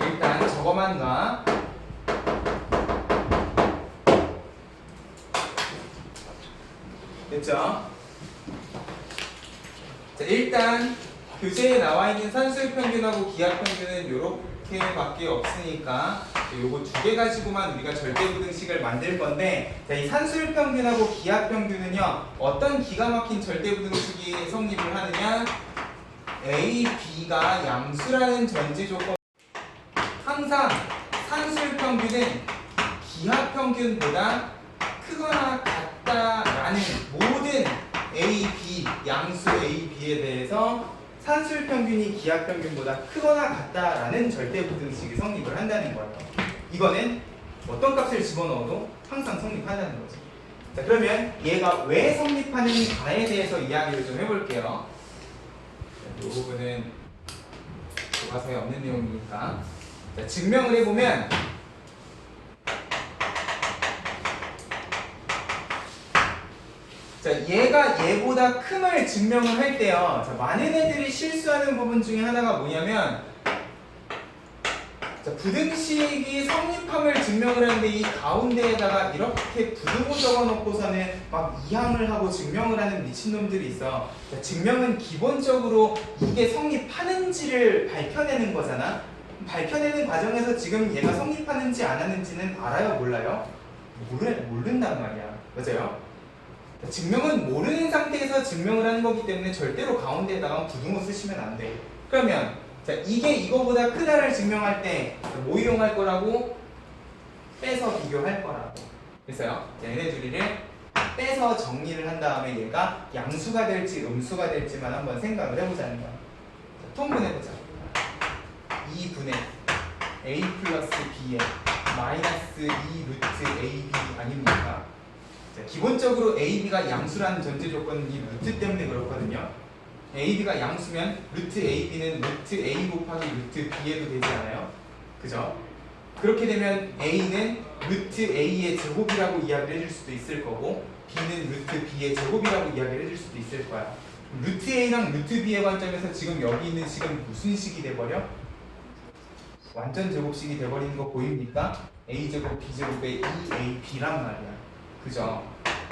Speaker 2: 일단 저거만 놔. 됐죠? 자, 일단 교재에 나와 있는 산술평균하고 기하평균은 요렇게밖에 없으니까 요거 두 개 가지고만 우리가 절대부등식을 만들 건데 자, 이 산술평균하고 기하평균은요 어떤 기가 막힌 절대부등식이 성립을 하느냐 A, B가 양수라는 전제 조건 항상 산술평균은 기하평균보다 크거나 같다라는 모든 A, B, 양수 A, B에 대해서 산술평균이 기하평균보다 크거나 같다라는 절대부등식이 성립을 한다는 거예요. 이거는 어떤 값을 집어넣어도 항상 성립한다는 거죠. 자, 그러면 얘가 왜 성립하는가에 대해서 이야기를 좀 해볼게요. 이 부분은 교과서에 없는 내용이니까. 자, 증명을 해보면 자, 얘가 얘보다 큼을 증명을 할 때요. 자, 많은 애들이 실수하는 부분 중에 하나가 뭐냐면 자, 부등식이 성립함을 증명을 하는데 이 가운데에다가 이렇게 부등호 적어놓고서는 막 이항을 하고 증명을 하는 미친놈들이 있어. 자, 증명은 기본적으로 이게 성립하는지를 밝혀내는 거잖아. 밝혀내는 과정에서 지금 얘가 성립하는지 안 하는지는 알아요? 몰라요? 모른단 말이야. 맞아요? 증명은 모르는 상태에서 증명을 하는 거기 때문에 절대로 가운데에다가 부등호 쓰시면 안 돼요. 그러면 자, 이게 이거보다 크다를 증명할 때 뭐 이용할 거라고? 빼서 비교할 거라고. 그래서요, 얘네 둘이를 빼서 정리를 한 다음에 얘가 양수가 될지 음수가 될지만 한번 생각을 해보자는 거야. 자, 통분해보자. 2분의 a 플러스 b의 마이너스 2 루트 ab 아닙니까? 자, 기본적으로 ab가 양수라는 전제 조건은 이 루트 때문에 그렇거든요. ab가 양수면 루트 ab는 루트 a 곱하기 루트 b에도 되지 않아요? 그죠? 그렇게 되면 a는 루트 a의 제곱이라고 이야기를 해줄 수도 있을 거고 b는 루트 b의 제곱이라고 이야기를 해줄 수도 있을 거야. 루트 a랑 루트 b의 관점에서 지금 여기 있는 식은 무슨 식이 돼버려? 완전 제곱식이 돼버리는 거 보입니까? a제곱 b제곱의 2ab란 말이야. 그죠?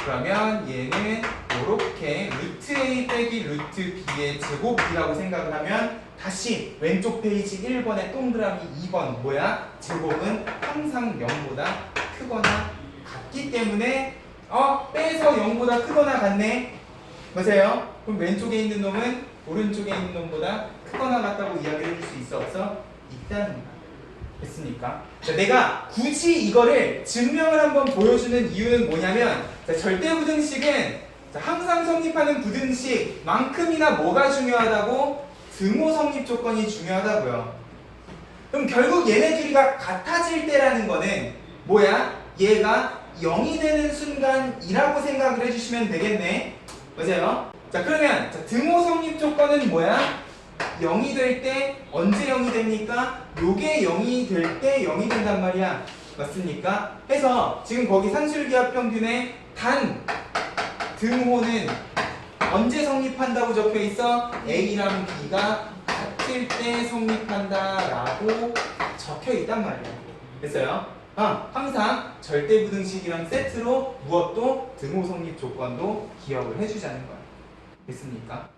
Speaker 2: 그러면 얘는 이렇게 루트 a 빼기 루트 b의 제곱이라고 생각을 하면 다시 왼쪽 페이지 1번에 동그라미 2번 뭐야? 제곱은 항상 0보다 크거나 같기 때문에 빼서 0보다 크거나 같네? 맞아요? 그럼 왼쪽에 있는 놈은 오른쪽에 있는 놈보다 크거나 같다고 이야기를 해줄 수 있어? 없어? 있다는 거야. 됐습니까? 자, 내가 굳이 이거를 증명을 한번 보여주는 이유는 뭐냐면 자, 절대부등식은 자, 항상 성립하는 부등식만큼이나 뭐가 중요하다고? 등호 성립 조건이 중요하다고요. 그럼 결국 얘네 둘이가 같아질 때라는 거는 뭐야? 얘가 0이 되는 순간이라고 생각을 해주시면 되겠네. 맞아요? 자, 그러면 자, 등호 성립 조건은 뭐야? 0이 될 때 언제 0이 됩니까? 요게 0이 될 때 0이 된단 말이야. 맞습니까? 해서 지금 거기 산술기하 평균에 단 등호는 언제 성립한다고 적혀 있어? A랑 B가 같을 때 성립한다 라고 적혀 있단 말이야. 됐어요? 항상 절대부등식이랑 세트로 무엇도 등호 성립 조건도 기억을 해주자는 거야. 됐습니까?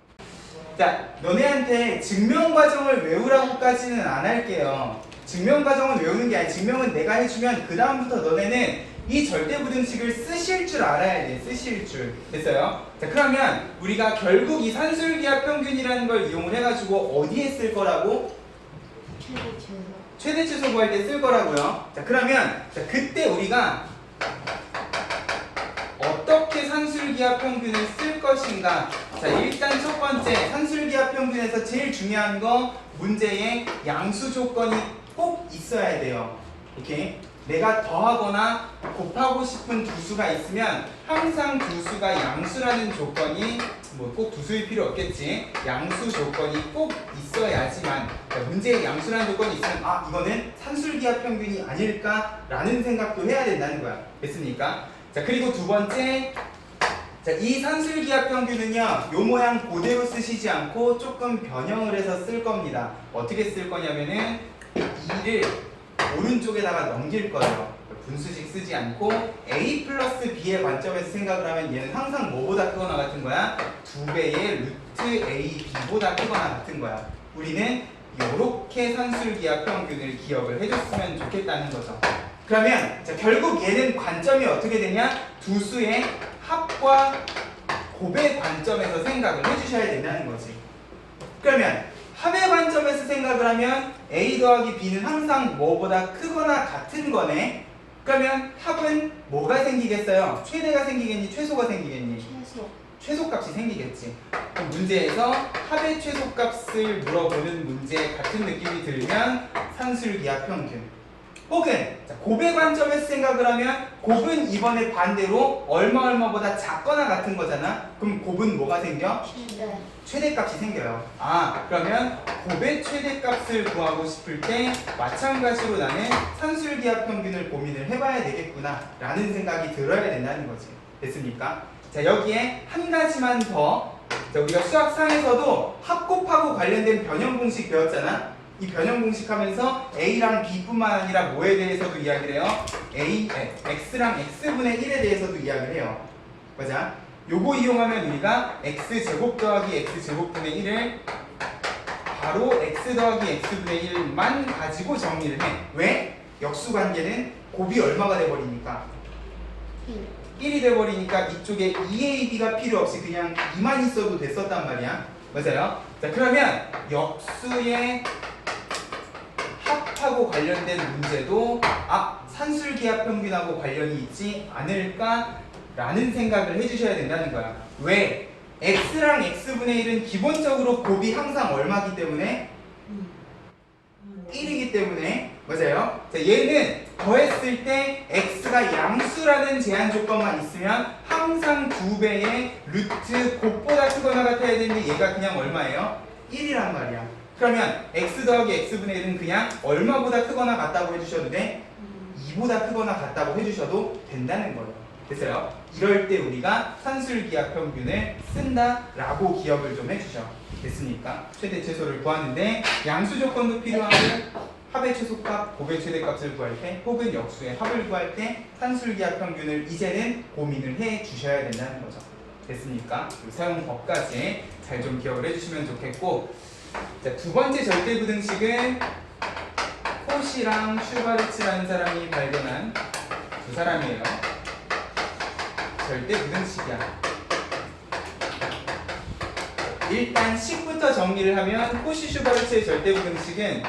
Speaker 2: 자, 너네한테 증명 과정을 외우라고까지는 안 할게요. 증명 과정을 외우는 게 아니라 증명은 내가 해주면 그 다음부터 너네는 이 절대부등식을 쓰실 줄 알아야 돼. 쓰실 줄. 됐어요? 자, 그러면 우리가 결국 이 산술기하 평균이라는 걸 이용을 해가지고 어디에 쓸 거라고? 최대 최소 구할 때 쓸 거라고요. 자, 그러면 자, 그때 우리가 어떻게 산술기하 평균을 쓸 것인가? 자, 일단 첫 번째 산술기하 평균에서 제일 중요한 거 문제에 양수 조건이 꼭 있어야 돼요. 오케이? 내가 더하거나 곱하고 싶은 두 수가 있으면 항상 두 수가 양수라는 조건이 뭐 꼭 두 수일 필요 없겠지. 양수 조건이 꼭 있어야지만 문제에 양수라는 조건이 있으면 이거는 산술기하 평균이 아닐까라는 생각도 해야 된다는 거야. 됐습니까? 자, 그리고 두 번째 자, 이 산술기하 평균은요 요 모양 그대로 쓰시지 않고 조금 변형을 해서 쓸 겁니다. 어떻게 쓸 거냐면은 2를 오른쪽에다가 넘길 거예요. 분수식 쓰지 않고 a 플러스 b의 관점에서 생각을 하면 얘는 항상 뭐보다 크거나 같은 거야? 2배의 루트 a b보다 크거나 같은 거야. 우리는 요렇게 산술기하 평균을 기억을 해줬으면 좋겠다는 거죠. 그러면 자, 결국 얘는 관점이 어떻게 되냐? 두 수의 합과 곱의 관점에서 생각을 해주셔야 된다는 거지. 그러면 합의 관점에서 생각을 하면 A 더하기 B는 항상 뭐보다 크거나 같은 거네. 그러면 합은 뭐가 생기겠어요? 최대가 생기겠니? 최소가 생기겠니?
Speaker 1: 최소.
Speaker 2: 최소값이 생기겠지. 그럼 문제에서 합의 최소값을 물어보는 문제 같은 느낌이 들면 산술기하 평균. 혹은 자, 곱의 관점에서 생각을 하면 곱은 이번에 반대로 얼마보다 작거나 같은 거잖아. 그럼 곱은 뭐가 생겨?
Speaker 1: 최대.
Speaker 2: 최대값이 생겨요. 아, 그러면 곱의 최대값을 구하고 싶을 때 마찬가지로 나는 산술기하 평균을 고민을 해봐야 되겠구나 라는 생각이 들어야 된다는 거지. 됐습니까? 자, 여기에 한 가지만 더. 자, 우리가 수학상에서도 합곱하고 관련된 변형 공식 배웠잖아. 이 변형 공식 하면서 A랑 B뿐만 아니라 뭐에 대해서도 이야기를 해요? X랑 X분의 1에 대해서도 이야기를 해요. 맞아? 요거 이용하면 우리가 X제곱 더하기 X제곱분의 1을 바로 X 더하기 X분의 1만 가지고 정리를 해. 왜? 역수관계는 곱이 얼마가 돼버리니까? 1이 돼버리니까 이쪽에 2AB가 필요 없이 그냥 2만 있어도 됐었단 말이야. 맞아요? 자, 그러면 역수의 합하고 관련된 문제도 산술기하 평균하고 관련이 있지 않을까라는 생각을 해주셔야 된다는 거야. 왜? X랑 X분의 1은 기본적으로 곱이 항상 얼마기 때문에? 1이기 때문에. 맞아요? 자, 얘는 더했을 때 X가 양수라는 제한 조건만 있으면 항상 2배의 루트 곱보다 크거나 같아야 되는데 얘가 그냥 얼마예요? 1이란 말이야. 그러면 X 더하기 X분의 1은 그냥 얼마보다 크거나 같다고 해주셔도 돼? 2보다 크거나 같다고 해주셔도 된다는 거예요. 됐어요? 이럴 때 우리가 산술기하 평균을 쓴다라고 기억을 좀 해주셔. 됐습니까? 최대 최소를 구하는데 양수 조건도 필요하고 합의 최소값, 곱의 최대값을 구할 때 혹은 역수의 합을 구할 때 산술기하 평균을 이제는 고민을 해 주셔야 된다는 거죠. 됐습니까? 사용법까지 잘 좀 기억을 해주시면 좋겠고, 자, 두 번째 절대부등식은 코시랑 슈바르츠라는 사람이 발견한 두 사람이에요. 절대부등식이야. 일단 식부터 정리를 하면 코시 슈바르츠의 절대부등식은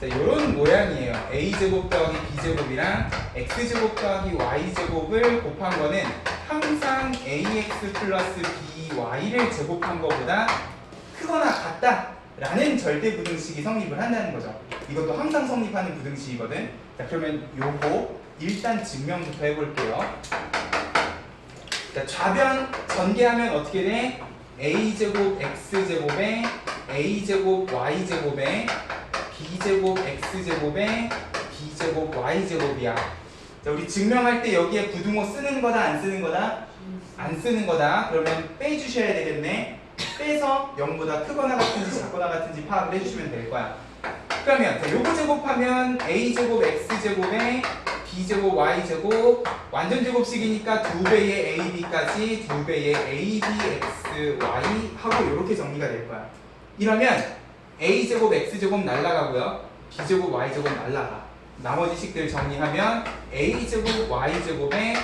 Speaker 2: 이런 모양이에요. a제곱 더하기 b제곱이랑 x제곱 더하기 y제곱을 곱한 거는 항상 ax 플러스 by를 제곱한 것보다 크거나 같다 라는 절대부등식이 성립을 한다는 거죠. 이것도 항상 성립하는 부등식이거든. 자, 그러면 요거 일단 증명부터 해볼게요. 자, 좌변 전개하면 어떻게 돼? a제곱 x제곱에 a제곱 y제곱에 b제곱 x제곱에 b제곱 y제곱이야. 자, 우리 증명할 때 여기에 부등호 쓰는 거다 안 쓰는 거다? 안 쓰는 거다. 그러면 빼주셔야 되겠네. 빼서 0보다 크거나 같은지 작거나 같은지 파악을 해주시면 될 거야. 그러면 자, 요거 제곱하면 a제곱 x제곱에 b제곱 y제곱 완전 제곱식이니까 2배의 ab까지 2배의 ab x y 하고 이렇게 정리가 될 거야. 이러면 a제곱 x제곱 날라가고요. b제곱 y제곱 날라가. 나머지 식들 정리하면 a제곱 y제곱에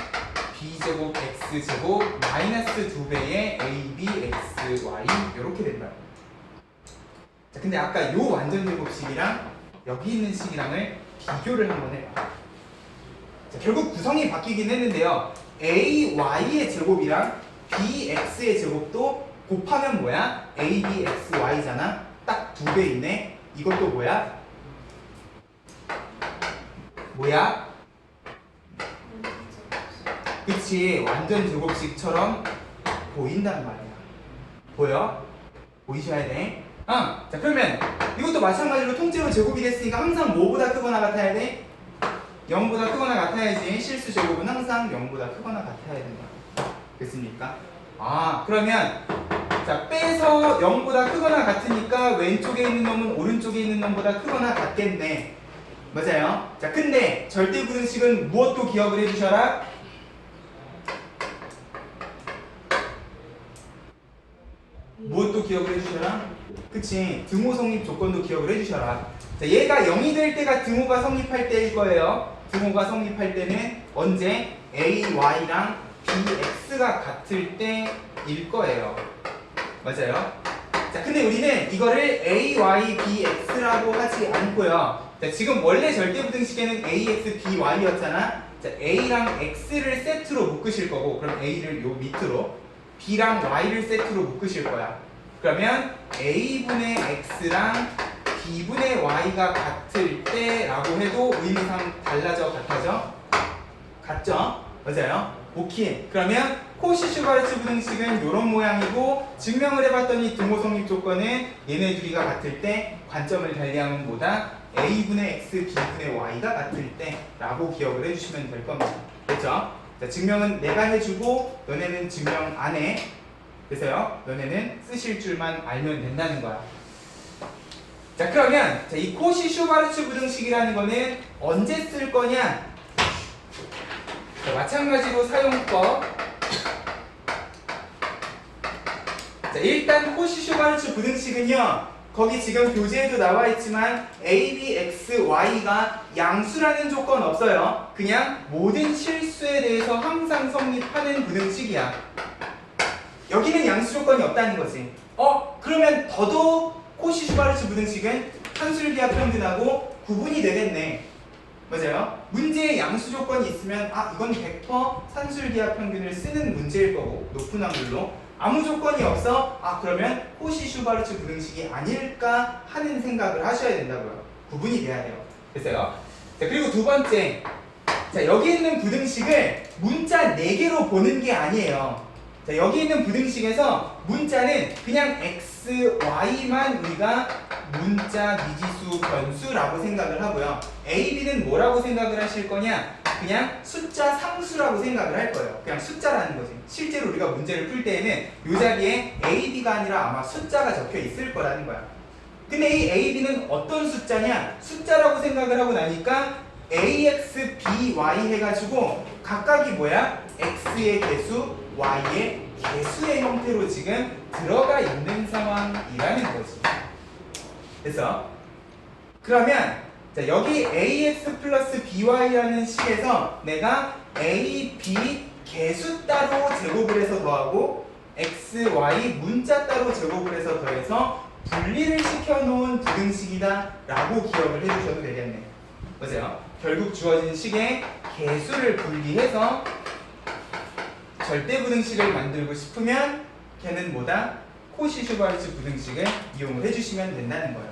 Speaker 2: b제곱 x제곱 마이너스 2배의 ab x y 이렇게 된다. 자, 근데 아까 요 완전 제곱식이랑 여기 있는 식이랑을 비교를 한번 해봐. 자, 결국 구성이 바뀌긴 했는데요. ay의 제곱이랑 bx의 제곱도 곱하면 뭐야? abxy잖아. 딱 2배 있네. 이것도 뭐야? 뭐야? 그치, 완전 제곱식처럼 보인단 말이야. 보여? 보이셔야 돼. 자, 그러면 이것도 마찬가지로 통째로 제곱이 됐으니까 항상 뭐보다 크거나 같아야 돼? 0보다 크거나 같아야지. 실수 제곱은 항상 0보다 크거나 같아야 된다. 됐습니까? 그러면 자, 빼서 0보다 크거나 같으니까 왼쪽에 있는 놈은 오른쪽에 있는 놈보다 크거나 같겠네. 맞아요? 자, 근데 절대부등식은 무엇도 기억을 해주셔라? 무엇도 기억을 해주셔라? 그치? 등호 성립 조건도 기억을 해주셔라. 자, 얘가 0이 될 때가 등호가 성립할 때일 거예요. 등호가 성립할 때는 언제? AY랑 BX가 같을 때일 거예요. 맞아요? 자, 자, 근데 우리는 이거를 A, Y, B, X라고 하지 않고요. 자, 지금 원래 절대부등식에는 A, X, B, Y였잖아. 자, A랑 X를 세트로 묶으실 거고, 그럼 A를 요 밑으로, B랑 Y를 세트로 묶으실 거야. 그러면 A분의 X랑 B분의 Y가 같을 때라고 해도 의미상 달라져, 같아져? 같죠? 맞아요? 오케이. 그러면 코시-슈바르츠 부등식은 이런 모양이고, 증명을 해봤더니 등호 성립 조건은 얘네 둘이가 같을 때, 관점을 달리하면 뭐다? A분의 X, B분의 Y가 같을 때 라고 기억을 해주시면 될 겁니다. 됐죠? 자, 증명은 내가 해주고 너네는 증명 안 해. 그래서요, 너네는 쓰실 줄만 알면 된다는 거야. 자, 그러면 자, 이 코시-슈바르츠 부등식이라는 거는 언제 쓸 거냐? 자, 마찬가지로 사용법. 자, 일단 코시-슈바르츠 부등식은요, 거기 지금 교재에도 나와 있지만 A, B, X, Y가 양수라는 조건 없어요. 그냥 모든 실수에 대해서 항상 성립하는 부등식이야. 여기는 양수 조건이 없다는 거지. 그러면 더더욱 코시-슈바르츠 부등식은 산술기하 평균하고 구분이 되겠네. 맞아요? 문제에 양수 조건이 있으면 이건 100% 산술기하 평균을 쓰는 문제일 거고, 높은 확률로. 아무 조건이 없어? 그러면 코시-슈바르츠 부등식이 아닐까 하는 생각을 하셔야 된다고요. 구분이 돼야 돼요. 됐어요? 자, 그리고 두 번째. 자, 여기 있는 부등식을 문자 4개로 보는 게 아니에요. 자, 여기 있는 부등식에서 문자는 그냥 x, y만 우리가 문자, 미지수, 변수라고 생각을 하고요. a, b는 뭐라고 생각을 하실 거냐? 그냥 숫자 상수라고 생각을 할 거예요. 그냥 숫자라는 거지. 실제로 우리가 문제를 풀 때에는 이 자리에 a, b가 아니라 아마 숫자가 적혀 있을 거라는 거야. 근데 이 a, b는 어떤 숫자냐? 숫자라고 생각을 하고 나니까 ax, by 해가지고 각각이 뭐야? x의 개수, y의 개수의 형태로 지금 들어가 있는 상황이라는 거지. 그래서 그러면 자, 여기 ax 플러스 by라는 식에서 내가 a, b 개수 따로 제곱을 해서 더하고 x, y 문자 따로 제곱을 해서 더해서 분리를 시켜놓은 부등식이다 라고 기억을 해주셔도 되겠네. 맞아요? 결국 주어진 식에 개수를 분리해서 절대부등식을 만들고 싶으면 걔는 뭐다? 코시-슈바르츠 부등식을 이용을 해주시면 된다는 거예요.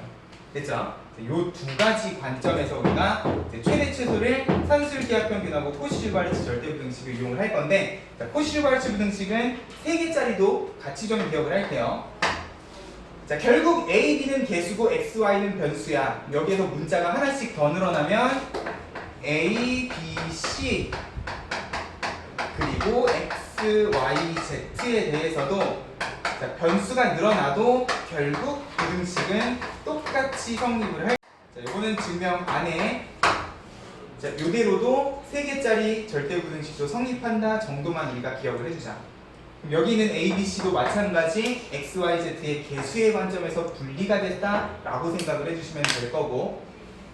Speaker 2: 됐죠? 이 두 가지 관점에서 우리가 최대 최소를 산술기하 평균하고 코시-슈바르츠 절대부등식을 이용을 할 건데, 자, 코시-슈바르츠 부등식은 3개짜리도 같이 좀 기억을 할게요. 자, 결국 A, B는 개수고 X, Y는 변수야. 여기에서 문자가 하나씩 더 늘어나면 A, B, C 그리고 X, Y, Z에 대해서도 자, 변수가 늘어나도 결국 부등식은 똑같이 성립을 할. 자, 이거는 증명 안에 자, 이대로도 3개짜리 절대부등식도 성립한다 정도만 우리가 기억을 해주자. 그럼 여기 있는 A, B, C도 마찬가지 X, Y, Z의 개수의 관점에서 분리가 됐다라고 생각을 해주시면 될 거고,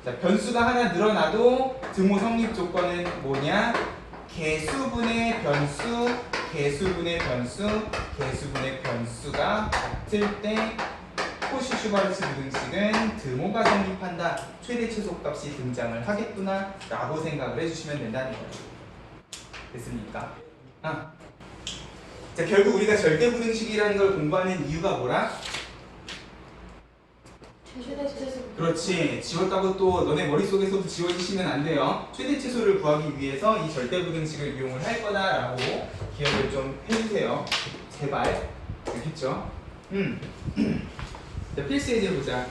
Speaker 2: 자, 변수가 하나 늘어나도 등호 성립 조건은 뭐냐? 개수분의 변수, 개수분의 변수, 개수분의 변수가 같을 때 코시-슈바르츠 부등식은 등호가 성립한다. 최대 최소값이 등장을 하겠구나 라고 생각을 해주시면 된다는 거예요. 됐습니까? 자, 결국 우리가 절대부등식이라는 걸 공부하는 이유가 뭐라?
Speaker 1: 최대 최소.
Speaker 2: 그렇지. 지웠다고 또 너네 머릿속에서도 지워지시면 안 돼요. 최대 최소를 구하기 위해서 이 절대부등식을 이용을 할 거다라고 기억을 좀 해주세요. 제발. 알겠죠? 자, 필수 예제 보자.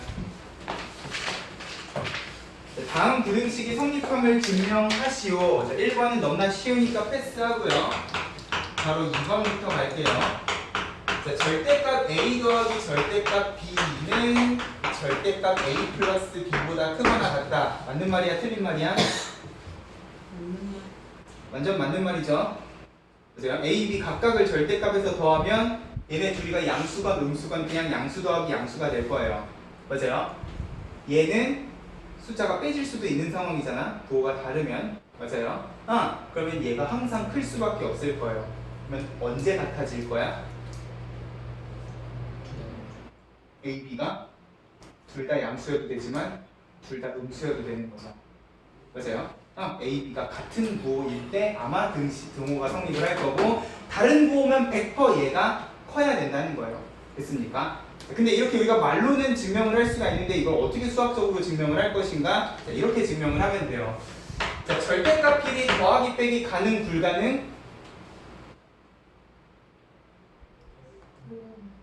Speaker 2: 자, 다음 부등식이 성립함을 증명하시오. 자, 1번은 너무나 쉬우니까 패스하고요. 바로 2번부터 갈게요. 자, 절대값 A 더하기 절대값 B는 절대값 A 플러스 B보다 크거나 같다. 맞는 말이야? 틀린 말이야? 완전 맞는 말이죠. 그죠? A, B 각각을 절대값에서 더하면 얘네 둘이가 양수건 음수건 그냥 양수 더하기 양수가 될 거예요. 맞아요? 얘는 숫자가 빼질 수도 있는 상황이잖아. 부호가 다르면. 맞아요? 그러면 얘가 항상 클 수밖에 없을 거예요. 그러면 언제 같아질 거야? A, B가 둘 다 양수여도 되지만 둘 다 음수여도 되는 거죠. 맞아요? A, B가 같은 부호일 때 아마 등호가 성립을 할 거고 다른 부호면 100% 얘가 커야 된다는 거예요. 됐습니까? 근데 이렇게 우리가 말로는 증명을 할 수가 있는데 이걸 어떻게 수학적으로 증명을 할 것인가? 자, 이렇게 증명을 하면 돼요. 자, 절대값 길이 더하기 빼기 가능 불가능?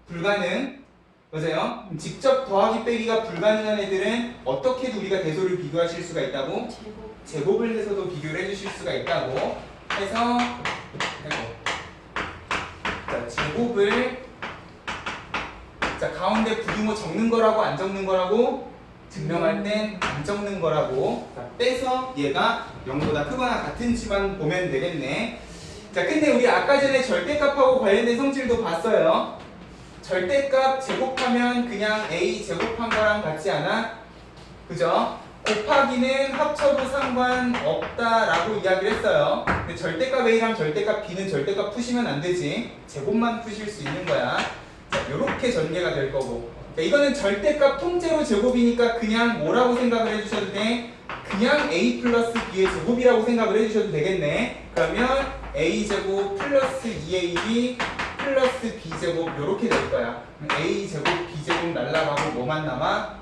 Speaker 2: 불가능. 맞아요? 직접 더하기 빼기가 불가능한 애들은 어떻게도 우리가 대소를 비교하실 수가 있다고? 제곱을 해서도 비교를 해주실 수가 있다고 해서 자, 제곱을 자, 가운데 부등호 적는 거라고 안 적는 거라고 증명할 땐 안 적는 거라고 자, 빼서 얘가 0보다 크거나 같은지만 보면 되겠네. 자, 근데 우리 아까 전에 절대값하고 관련된 성질도 봤어요. 절대값 제곱하면 그냥 A 제곱한 거랑 같지 않아? 그죠? 곱하기는 합쳐도 상관없다라고 이야기를 했어요. 근데 절대값 A랑 절대값 B는 절대값 푸시면 안 되지. 제곱만 푸실 수 있는 거야. 자, 요렇게 전개가 될 거고. 자, 이거는 절대값 통째로 제곱이니까 그냥 뭐라고 생각을 해주셔도 돼? 그냥 A 플러스 B의 제곱이라고 생각을 해주셔도 되겠네. 그러면 A제곱 플러스 2AB 플러스 B제곱 요렇게 될 거야. A제곱 B제곱 날라가고 뭐만 남아?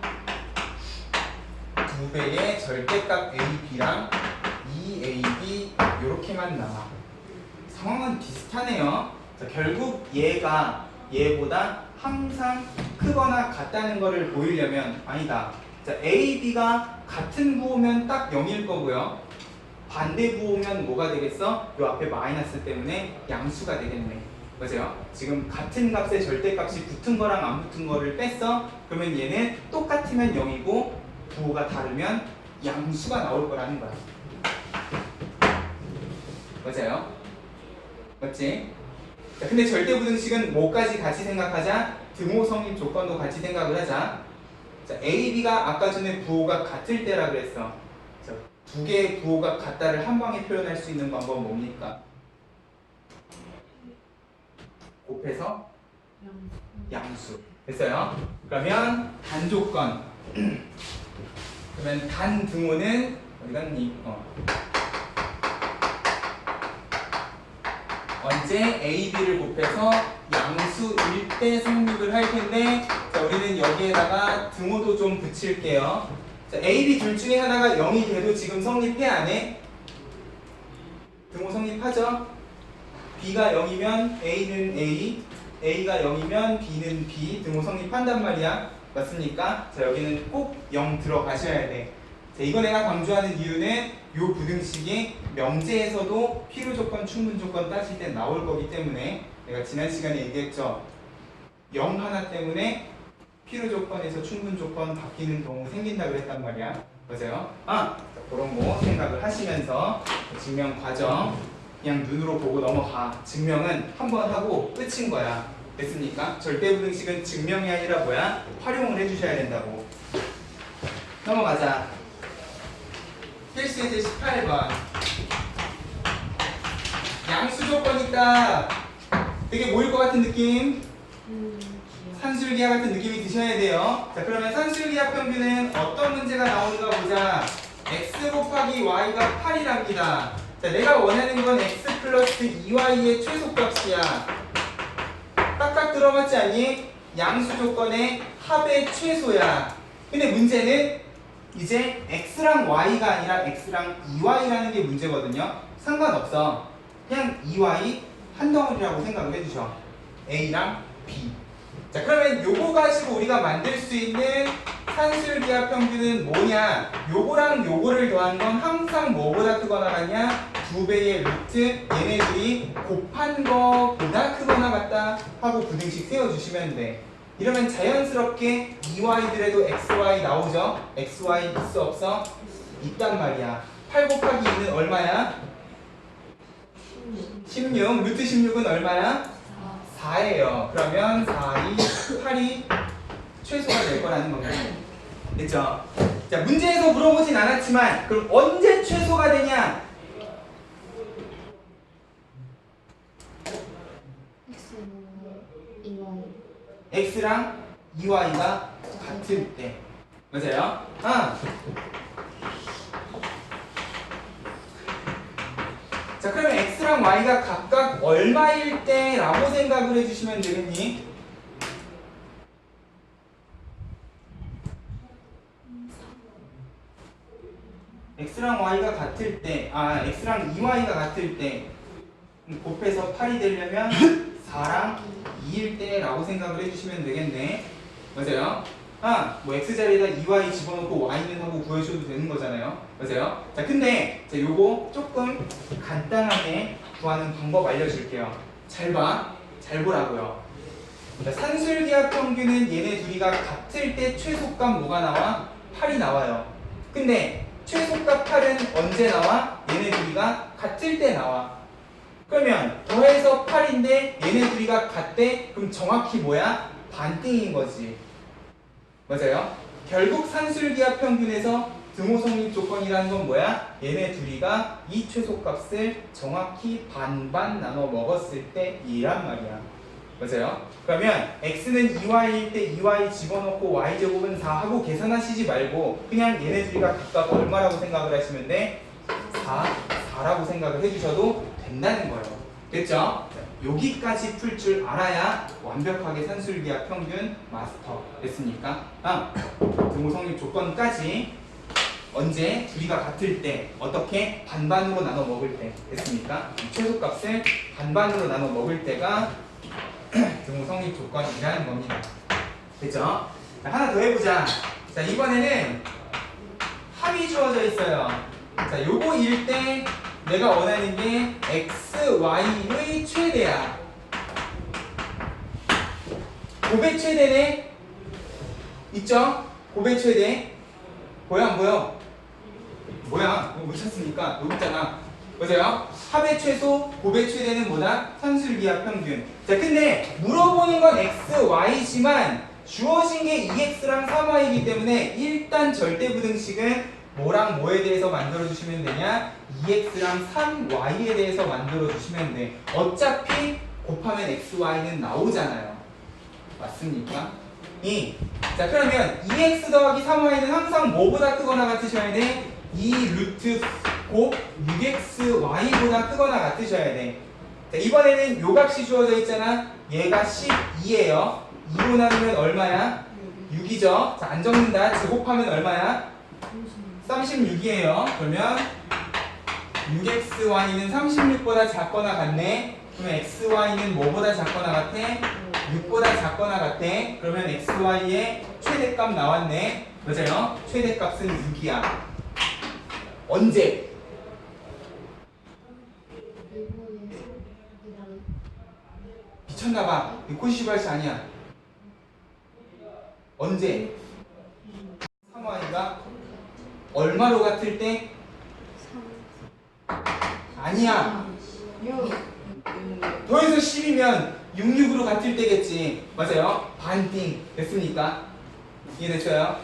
Speaker 2: 2배의 절대값 AB랑 2AB 요렇게만 남아. 상황은 비슷하네요. 자, 결국 얘가 얘보다 항상 크거나 같다는 거를 보이려면 아니다. 자, AB가 같은 부호면 딱 0일 거고요. 반대 부호면 뭐가 되겠어? 요 앞에 마이너스 때문에 양수가 되겠네. 맞아요? 지금 같은 값에 절대값이 붙은 거랑 안 붙은 거를 뺐어? 그러면 얘는 똑같으면 0이고 부호가 다르면 양수가 나올 거라는 거야. 맞아요? 맞지? 자, 근데 절대부등식은 뭐까지 같이 생각하자? 등호 성립 조건도 같이 생각을 하자. 자, A, B가 아까 전에 부호가 같을 때라 그랬어. 자, 두 개의 부호가 같다를 한 방에 표현할 수 있는 방법은 뭡니까? 곱해서 양수. 됐어요? 그러면 단조건. 그러면 단 등호는 어디 갔니? 언제 A, B를 곱해서 양수일 때 성립을 할 텐데 자, 우리는 여기에다가 등호도 좀 붙일게요. 자, A, B 둘 중에 하나가 0이 돼도 지금 성립해 안 해? 등호 성립하죠? B가 0이면 A는 A, A가 0이면 B는 B 등호 성립한단 말이야. 맞습니까? 자, 여기는 꼭 0 들어가셔야 돼. 자, 이거 내가 강조하는 이유는 요 부등식이 명제에서도 필요조건, 충분조건 따질 때 나올 거기 때문에 내가 지난 시간에 얘기했죠. 0 하나 때문에 필요조건에서 충분조건 바뀌는 경우 생긴다 그랬단 말이야. 맞아요? 자, 그런 거 생각을 하시면서 증명 과정 그냥 눈으로 보고 넘어가. 증명은 한 번 하고 끝인 거야. 됐습니까? 절대부등식은 증명이 아니라 뭐야? 활용을 해주셔야 된다고. 넘어가자. 필수 예제 18번. 양수 조건 있다. 되게 모일 것 같은 느낌? 산술기하 같은 느낌이 드셔야 돼요. 자, 그러면 산술기하 평균은 어떤 문제가 나오는가 보자. x 곱하기 y가 8이랍니다. 자, 내가 원하는 건 x 플러스 2y의 최소값이야. 딱딱 들어맞지 않니? 양수 조건의 합의 최소야. 근데 문제는 이제 x랑 y가 아니라 x랑 2y라는 게 문제거든요. 상관없어. 그냥 2y 한 덩어리라고 생각을 해주셔. a랑 b. 자, 그러면 요거 가지고 우리가 만들 수 있는 산술기하 평균은 뭐냐? 요거랑 요거를 더한 건 항상 뭐보다 크거나 같냐? 2배의 루트 얘네들이 곱한 거보다 크거나 같다 하고 부등식 세워주시면 돼. 이러면 자연스럽게 2y들에도 xy 나오죠? xy 있어 없어? 있단 말이야. 8 곱하기 2는 얼마야? 16. 루트 16은 얼마야? 4예요. 그러면 4, 2, 8이 최소가 될 거라는 겁니다. 됐죠? 자, 문제에서 물어보진 않았지만 그럼 언제 최소가 되냐?
Speaker 1: X는 2Y.
Speaker 2: x랑 2y가 같을 때. 맞아요? 자, 그러면 x랑 y가 각각 얼마일 때라고 생각을 해주시면 되겠니? x랑 y가 같을 때, x랑 2y가 같을 때, 곱해서 8이 되려면 4랑 2일 때라고 생각을 해주시면 되겠네. 맞아요? 뭐 x자리에다 2y 집어넣고 y는 하고 구해주셔도 되는 거잖아요. 맞아요? 자, 근데 요거 조금 간단하게 구하는 방법 알려줄게요. 잘 봐. 잘 보라고요. 자, 산술기하 평균은 얘네 둘이가 같을 때 최소값 뭐가 나와? 8이 나와요. 근데 최소값 8은 언제 나와? 얘네 둘이가 같을 때 나와. 그러면 더해서 8인데 얘네 둘이가 같대? 그럼 정확히 뭐야? 반띵인 거지. 맞아요? 결국 산술기하 평균에서 등호 성립 조건이라는 건 뭐야? 얘네 둘이가 이 최소값을 정확히 반반 나눠 먹었을 때이란 말이야. 맞아요? 그러면 x는 2y일 때 2y 집어넣고 y제곱은 4 하고 계산하시지 말고 그냥 얘네 둘이가 각각 얼마라고 생각을 하시면 돼? 4라고 생각을 해주셔도 된다는 거예요. 됐죠? 여기까지 풀 줄 알아야 완벽하게 산술기하 평균 마스터 됐습니까? 등호 성립 조건까지 언제 둘이가 같을 때 어떻게 반반으로 나눠 먹을 때 됐습니까? 최소값을 반반으로 나눠 먹을 때가 등호 성립 조건이라는 겁니다. 됐죠? 자, 하나 더 해보자. 자, 이번에는 합이 주어져 있어요. 자, 요거 일 때 내가 원하는 게 x, y의 최대야. 곱의 최대네? 있죠? 곱의 최대. 보여 안 보여? 뭐야? 못 찾습니까? 여기 있잖아. 맞아요? 합의 최소, 곱의 최대는 뭐다? 산술기하 평균. 자, 근데 물어보는 건 x, y지만 주어진 게 2x랑 3y이기 때문에 일단 절대부등식은 뭐랑 뭐에 대해서 만들어주시면 되냐? 2x랑 3y에 대해서 만들어주시면 돼. 어차피 곱하면 x, y는 나오잖아요. 맞습니까? 자, 그러면 2x 더하기 3y는 항상 뭐보다 크거나 같으셔야 돼? 2 루트 곱 6x, y보다 크거나 같으셔야 돼. 자, 이번에는 요 값이 주어져 있잖아. 얘가 12예요. 2로 나누면 얼마야? 6이죠. 자, 안 적는다. 제곱하면 얼마야? 36이에요. 그러면 6xy는 36보다 작거나 같네. 그러면 xy는 뭐보다 작거나 같아? 6보다 작거나 같아. 그러면 xy의 최대값 나왔네. 맞아요? 최대값은 6이야. 언제? 미쳤나봐. 코시발시 아니야. 언제? 3y가 얼마로 같을 때? 아니야. 더해서 10이면 66으로 같을 때겠지. 맞아요? 반띵. 됐습니까? 이해됐어요?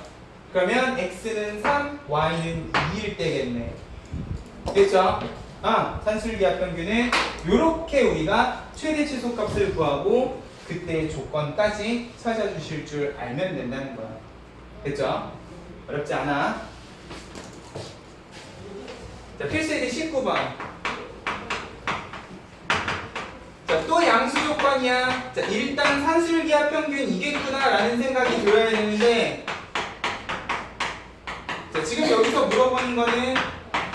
Speaker 2: 그러면 x는 3, y는 2일 때겠네. 됐죠? 산술기하 평균은 요렇게 우리가 최대 최소값을 구하고 그때의 조건까지 찾아주실 줄 알면 된다는 거야. 됐죠? 어렵지 않아? 자, 필수예제 19번. 자, 또 양수 조건이야. 자, 일단 산술기하 평균 이겠구나 라는 생각이 들어야 되는데, 자, 지금 여기서 물어보는 거는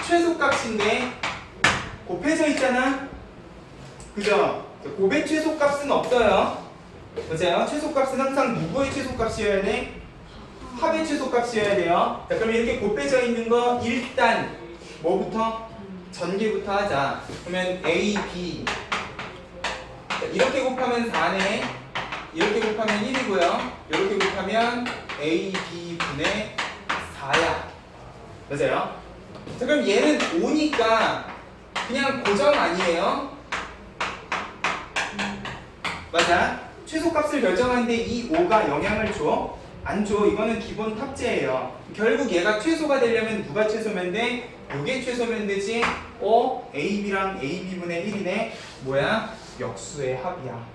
Speaker 2: 최소값인데 곱해져 있잖아. 그죠? 자, 곱의 최소값은 없어요. 맞아요? 최소값은 항상 누구의 최소값이어야 돼? 합의 최소값이어야 돼요. 자, 그럼 이렇게 곱해져 있는 거 일단 뭐부터? 전개부터 하자. 그러면 A, B. 자, 이렇게 곱하면 4네. 이렇게 곱하면 1이고요. 이렇게 곱하면 A, B 분의 4야. 맞아요? 자, 그럼 얘는 5니까 그냥 고정 아니에요? 맞아? 최소값을 결정하는데 이 5가 영향을 줘? 안 줘. 이거는 기본 탑재예요. 결국 얘가 최소가 되려면 누가 최소면 돼? 요게 최소면 되지? AB랑 AB분의 1이네? 뭐야? 역수의 합이야.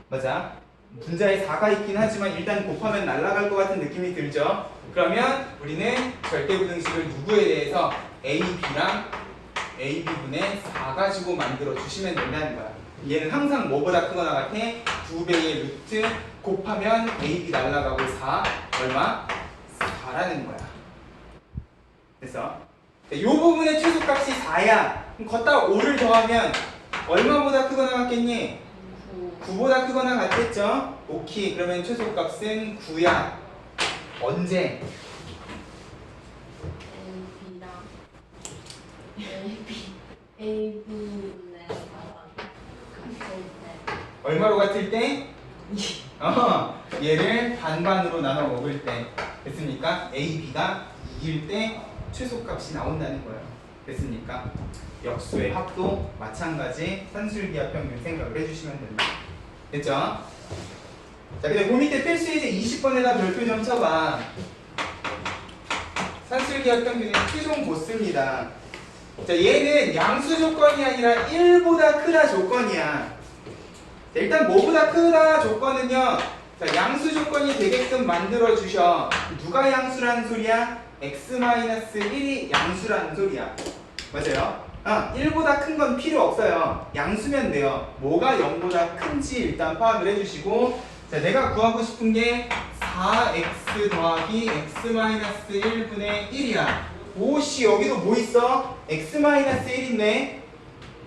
Speaker 2: 맞아? 분자에 4가 있긴 하지만 일단 곱하면 날아갈 것 같은 느낌이 들죠? 그러면 우리는 절대부등식을 누구에 대해서 AB랑 AB분의 4 가지고 만들어 주시면 된다는 거야. 얘는 항상 뭐보다 크거나 같아? 2배의 루트 곱하면 AB 날아가고 4 얼마? 4라는 거야. 그래서 이 부분의 최소값이 4야. 그럼 걷다 5를 더하면 얼마보다 크거나 같겠니? 9보다 크거나 같겠죠? 오케이. 그러면 최소값은 9야. 언제?
Speaker 1: AB분의 같을 때.
Speaker 2: 얼마로 같을 때? 얘를 반반으로 나눠 먹을 때. 됐습니까? A, B가 이길 때 최소값이 나온다는 거예요. 됐습니까? 역수의 합도 마찬가지 산술기하 평균 생각을 해주시면 된다. 됐죠? 자, 근데 그 밑에 필수예제 20번에다 별표 좀 쳐봐. 산술기하 평균의 최종 보스입니다. 자, 얘는 양수 조건이 아니라 1보다 크다 조건이야. 자, 일단 뭐보다 크다 조건은요. 자, 양수 조건이 되게끔 만들어 주셔. 누가 양수라는 소리야? x-1이 양수라는 소리야. 맞아요? 1보다 큰 건 필요 없어요. 양수면 돼요. 뭐가 0보다 큰지 일단 파악을 해주시고, 자, 내가 구하고 싶은 게 4x 더하기 x-1분의 1이야. 오씨, 여기도 뭐 있어? x-1인데.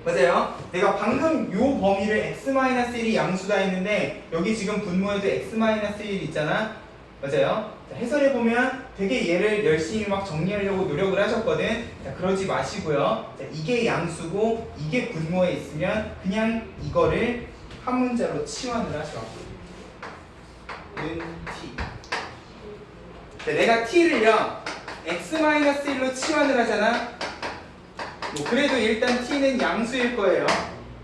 Speaker 2: 맞아요? 내가 방금 요 범위를 x-1이 양수다 했는데 여기 지금 분모에도 x-1 있잖아. 맞아요? 자, 해설해보면 되게 얘를 열심히 막 정리하려고 노력을 하셨거든. 자, 그러지 마시고요. 자, 이게 양수고 이게 분모에 있으면 그냥 이거를 한 문자로 치환을 하셔. 는 t. 자, 내가 t를요 x-1로 치환을 하잖아. 뭐 그래도 일단 t는 양수일 거예요.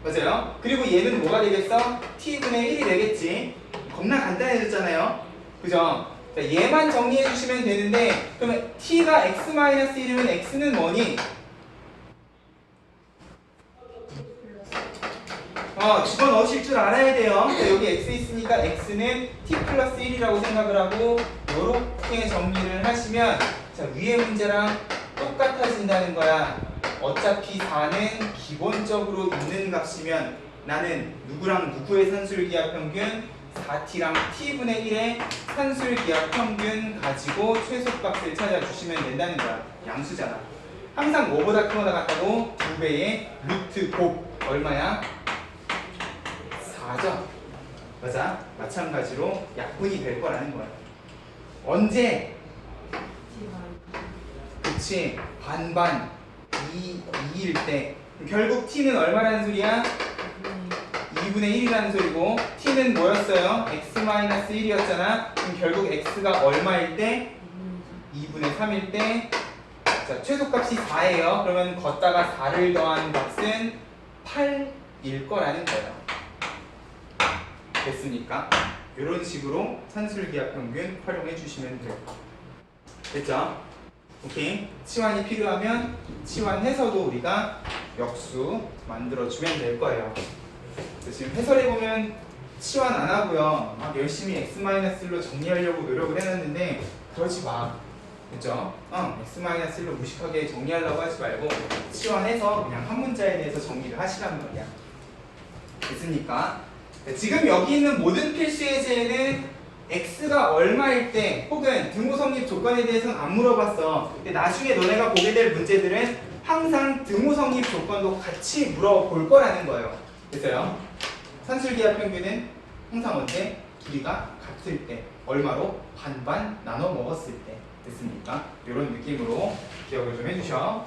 Speaker 2: 맞아요? 그리고 얘는 뭐가 되겠어? t분의 1이 되겠지. 겁나 간단해졌잖아요. 그죠? 자, 얘만 정리해 주시면 되는데, 그러면 t가 x-1이면 x는 뭐니? 집어넣으실 줄 알아야 돼요. 자, 여기 x 있으니까 x는 t 플러스 1이라고 생각을 하고 요렇게 정리를 하시면, 자, 위의 문제랑 똑같아진다는 거야. 어차피 4는 기본적으로 있는 값이면 나는 누구랑 누구의 산술기하 평균? 4t랑 t분의 1의 산술기하 평균 가지고 최소값을 찾아주시면 된다는 거야. 양수잖아. 항상 뭐보다 크거나 같다고? 2배의 루트 곱 얼마야? 4죠. 맞아. 마찬가지로 약분이 될 거라는 거야. 언제? 그치. 반반 2일 때. 결국 t는 얼마라는 소리야? 2분의 1이라는 소리고, t는 뭐였어요? x-1이었잖아. 그럼 결국 x가 얼마일 때? 2분의 3일 때. 자, 최소값이 4예요. 그러면 걷다가 4를 더한 값은 8일 거라는 거예요. 됐습니까? 이런 식으로 산술기하 평균 활용해 주시면 돼요. 됐죠? 오케이. 치환이 필요하면 치환해서도 우리가 역수 만들어주면 될 거예요. 지금 해설해보면 치환 안 하고요. 막 열심히 x-1로 정리하려고 노력을 해놨는데 그러지 마. 그죠? x-1로 무식하게 정리하려고 하지 말고 치환해서 그냥 한 문자에 대해서 정리를 하시라는 거야. 됐습니까? 지금 여기 있는 모든 필수 예제에는 x가 얼마일 때 혹은 등호 성립 조건에 대해서는 안 물어봤어. 근데 나중에 너네가 보게 될 문제들은 항상 등호 성립 조건도 같이 물어볼 거라는 거예요. 그래서요, 산술기하 평균은 항상 언제? 둘이가 같을 때. 얼마로? 반반 나눠 먹었을 때. 됐습니까? 이런 느낌으로 기억을 좀 해주셔.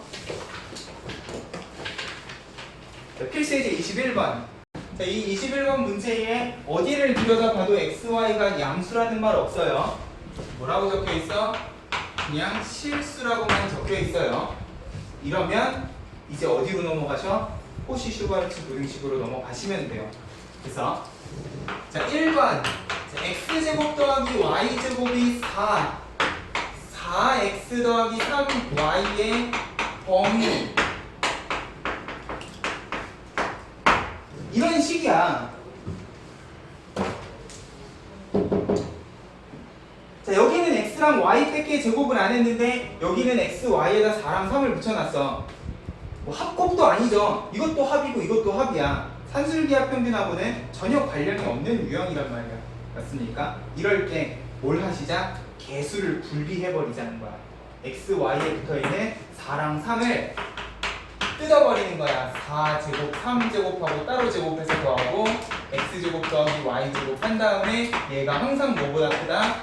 Speaker 2: 자, 필수 예제 21번. 자, 이 21번 문제에 어디를 들여다봐도 xy가 양수라는 말 없어요. 뭐라고 적혀 있어? 그냥 실수라고만 적혀 있어요. 이러면 이제 어디로 넘어가셔? 코시 슈바르츠 부등식으로 넘어가시면 돼요. 그래서 자, 1번. 자, x제곱 더하기 y제곱이 4x 더하기 3y의 범위. 이런 식이야. x랑 y밖에 제곱을 안 했는데 여기는 x, y에다 4랑 3을 붙여놨어. 뭐 합곱도 아니죠. 이것도 합이고 이것도 합이야. 산술기하 평균하고는 전혀 관련이 없는 유형이란 말이야. 맞습니까? 이럴 때 뭘 하시자? 개수를 분리해버리자는 거야. x, y에 붙어있는 4랑 3을 뜯어버리는 거야. 4제곱, 3제곱하고 따로 제곱해서 더하고 x제곱 더하기 y제곱 한 다음에 얘가 항상 뭐보다 크다?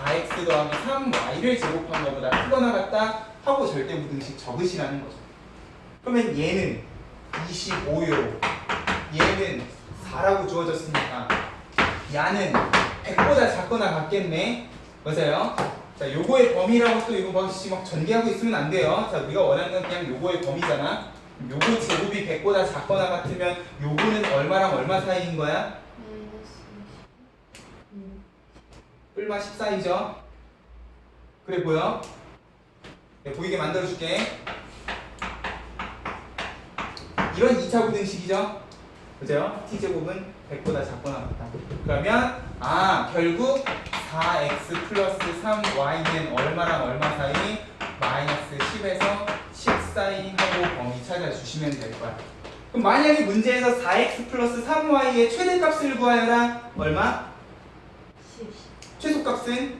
Speaker 2: 4x 더하기 3y를 제곱한 것보다 크거나 같다 하고 절대부등식 적으시라는 거죠. 그러면 얘는 25요. 얘는 4라고 주어졌으니까 야는 100보다 작거나 같겠네. 맞아요? 자, 요거의 범위라고 또 이거 막 전개하고 있으면 안 돼요. 자, 우리가 원하는 건 그냥 요거의 범위잖아. 요거 제곱이 100보다 작거나 같으면 요거는 얼마랑 얼마 사이인 거야? 뿔마 14이죠? 그래 보여? 네, 보이게 만들어줄게. 이런 2차 부등식이죠? 그죠? t제곱은 100보다 작거나 같다. 그러면 결국 4x 플러스 3y는 얼마랑 얼마 사이? 마이너스 10에서 10 사이 하고 범위 찾아주시면 될 거야. 그럼 만약에 문제에서 4x 플러스 3y의 최대값을 구하여라. 얼마?
Speaker 1: 10.
Speaker 2: 최소값은?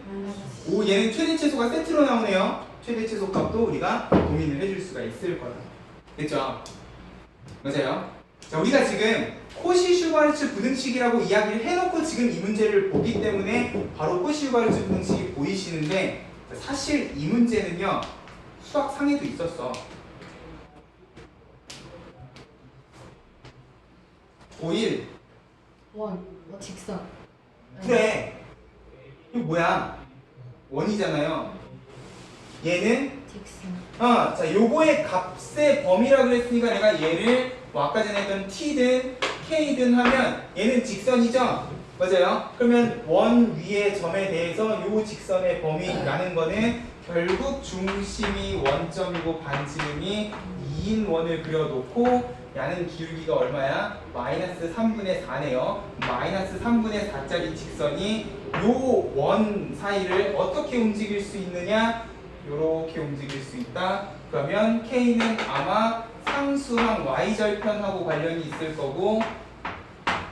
Speaker 2: 오, 얘는 최대 최소가 세트로 나오네요. 최대 최소 값도 우리가 고민을 해줄 수가 있을 거다. 됐죠? 맞아요? 자, 우리가 지금 코시-슈바르츠 부등식이라고 이야기를 해놓고 지금 이 문제를 보기 때문에 바로 코시-슈바르츠 부등식이 보이시는데 사실 이 문제는요 수학 상에도 있었어. 고1
Speaker 1: 직선.
Speaker 2: 그래. 이거 뭐야? 원이잖아요. 얘는
Speaker 1: 직선.
Speaker 2: 자, 요거의 값의 범위라고 했으니까 내가 얘를 뭐 아까 전에 했던 t든 k든 하면 얘는 직선이죠? 맞아요? 그러면 원 위의 점에 대해서 요 직선의 범위라는 거는 결국 중심이 원점이고 반지름이 2인 원을 그려놓고 야는 기울기가 얼마야? 마이너스 3분의 4네요. 마이너스 3분의 4짜리 직선이 요 원 사이를 어떻게 움직일 수 있느냐? 요렇게 움직일 수 있다. 그러면 K는 아마 상수항 y절편하고 관련이 있을 거고,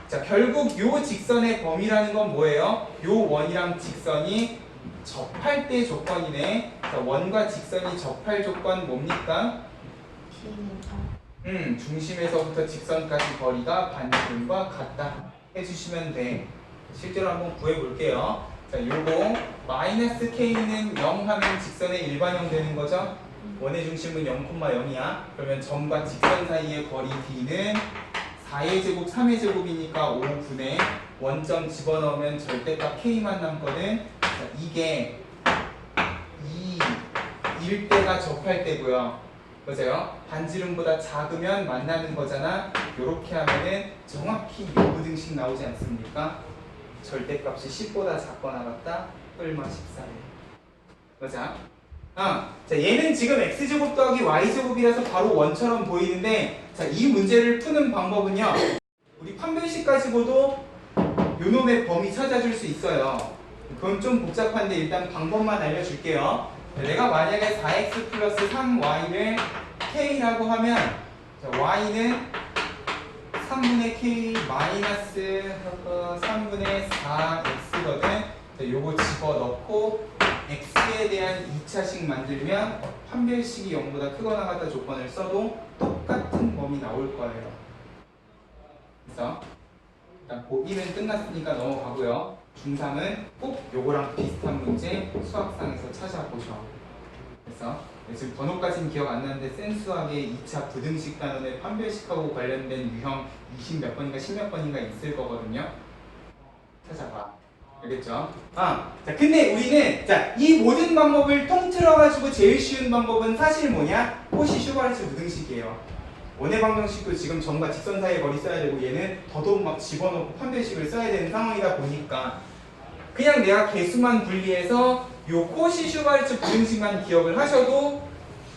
Speaker 2: 자, 결국 요 직선의 범위라는 건 뭐예요? 요 원이랑 직선이 접할 때 조건이네. 자, 원과 직선이 접할 조건 뭡니까? 중심에서부터 직선까지 거리가 반지름과 같다 해주시면 돼. 실제로 한번 구해볼게요. 자, 요거 마이너스 k는 0 하면 직선의 일반형 되는 거죠? 원의 중심은 0,0이야. 그러면 점과 직선 사이의 거리 d는 4의 제곱, 3의 제곱이니까 5분의 원점 집어넣으면 절대값 k만 남거든. 자, 이게 2일 때가 접할 때고요. 맞아요? 반지름보다 작으면 만나는 거잖아. 요렇게 하면은 정확히 요 부등식 나오지 않습니까? 절대값이 10보다 작거나 같다. 뿔마 14래. 맞아? 자, 얘는 지금 x제곱 더하기 y제곱이라서 바로 원처럼 보이는데, 자, 이 문제를 푸는 방법은요, 우리 판별식 가지고도 요놈의 범위 찾아줄 수 있어요. 그건 좀 복잡한데 일단 방법만 알려줄게요. 내가 만약에 4x 플러스 3y를 k라고 하면, 자, y는 3분의 k 마이너스 3분의 4x거든. 자, 요거 집어넣고 x에 대한 2차식 만들면 판별식이 0보다 크거나 같다 조건을 써도 똑같은 범위 나올 거예요. 그래서 일단 고1은 끝났으니까 넘어가고요. 중3은 꼭 요거랑 비슷한 문제 수학상에서 찾아보셔. 그래서 지금 번호까지는 기억 안 나는데 센수학의 2차 부등식 단원의 판별식하고 관련된 유형 20몇 번인가 10몇 번인가 있을 거거든요. 찾아봐. 알겠죠? 자, 근데 우리는, 자, 이 모든 방법을 통틀어가지고 제일 쉬운 방법은 사실 뭐냐? 코시-슈바르츠 부등식이에요. 원의 방정식도 지금 점과 직선 사이의 거리 써야 되고, 얘는 더더욱 막 집어넣고 판별식을 써야 되는 상황이다 보니까 그냥 내가 개수만 분리해서 요 코시-슈바르츠 부등식만 기억을 하셔도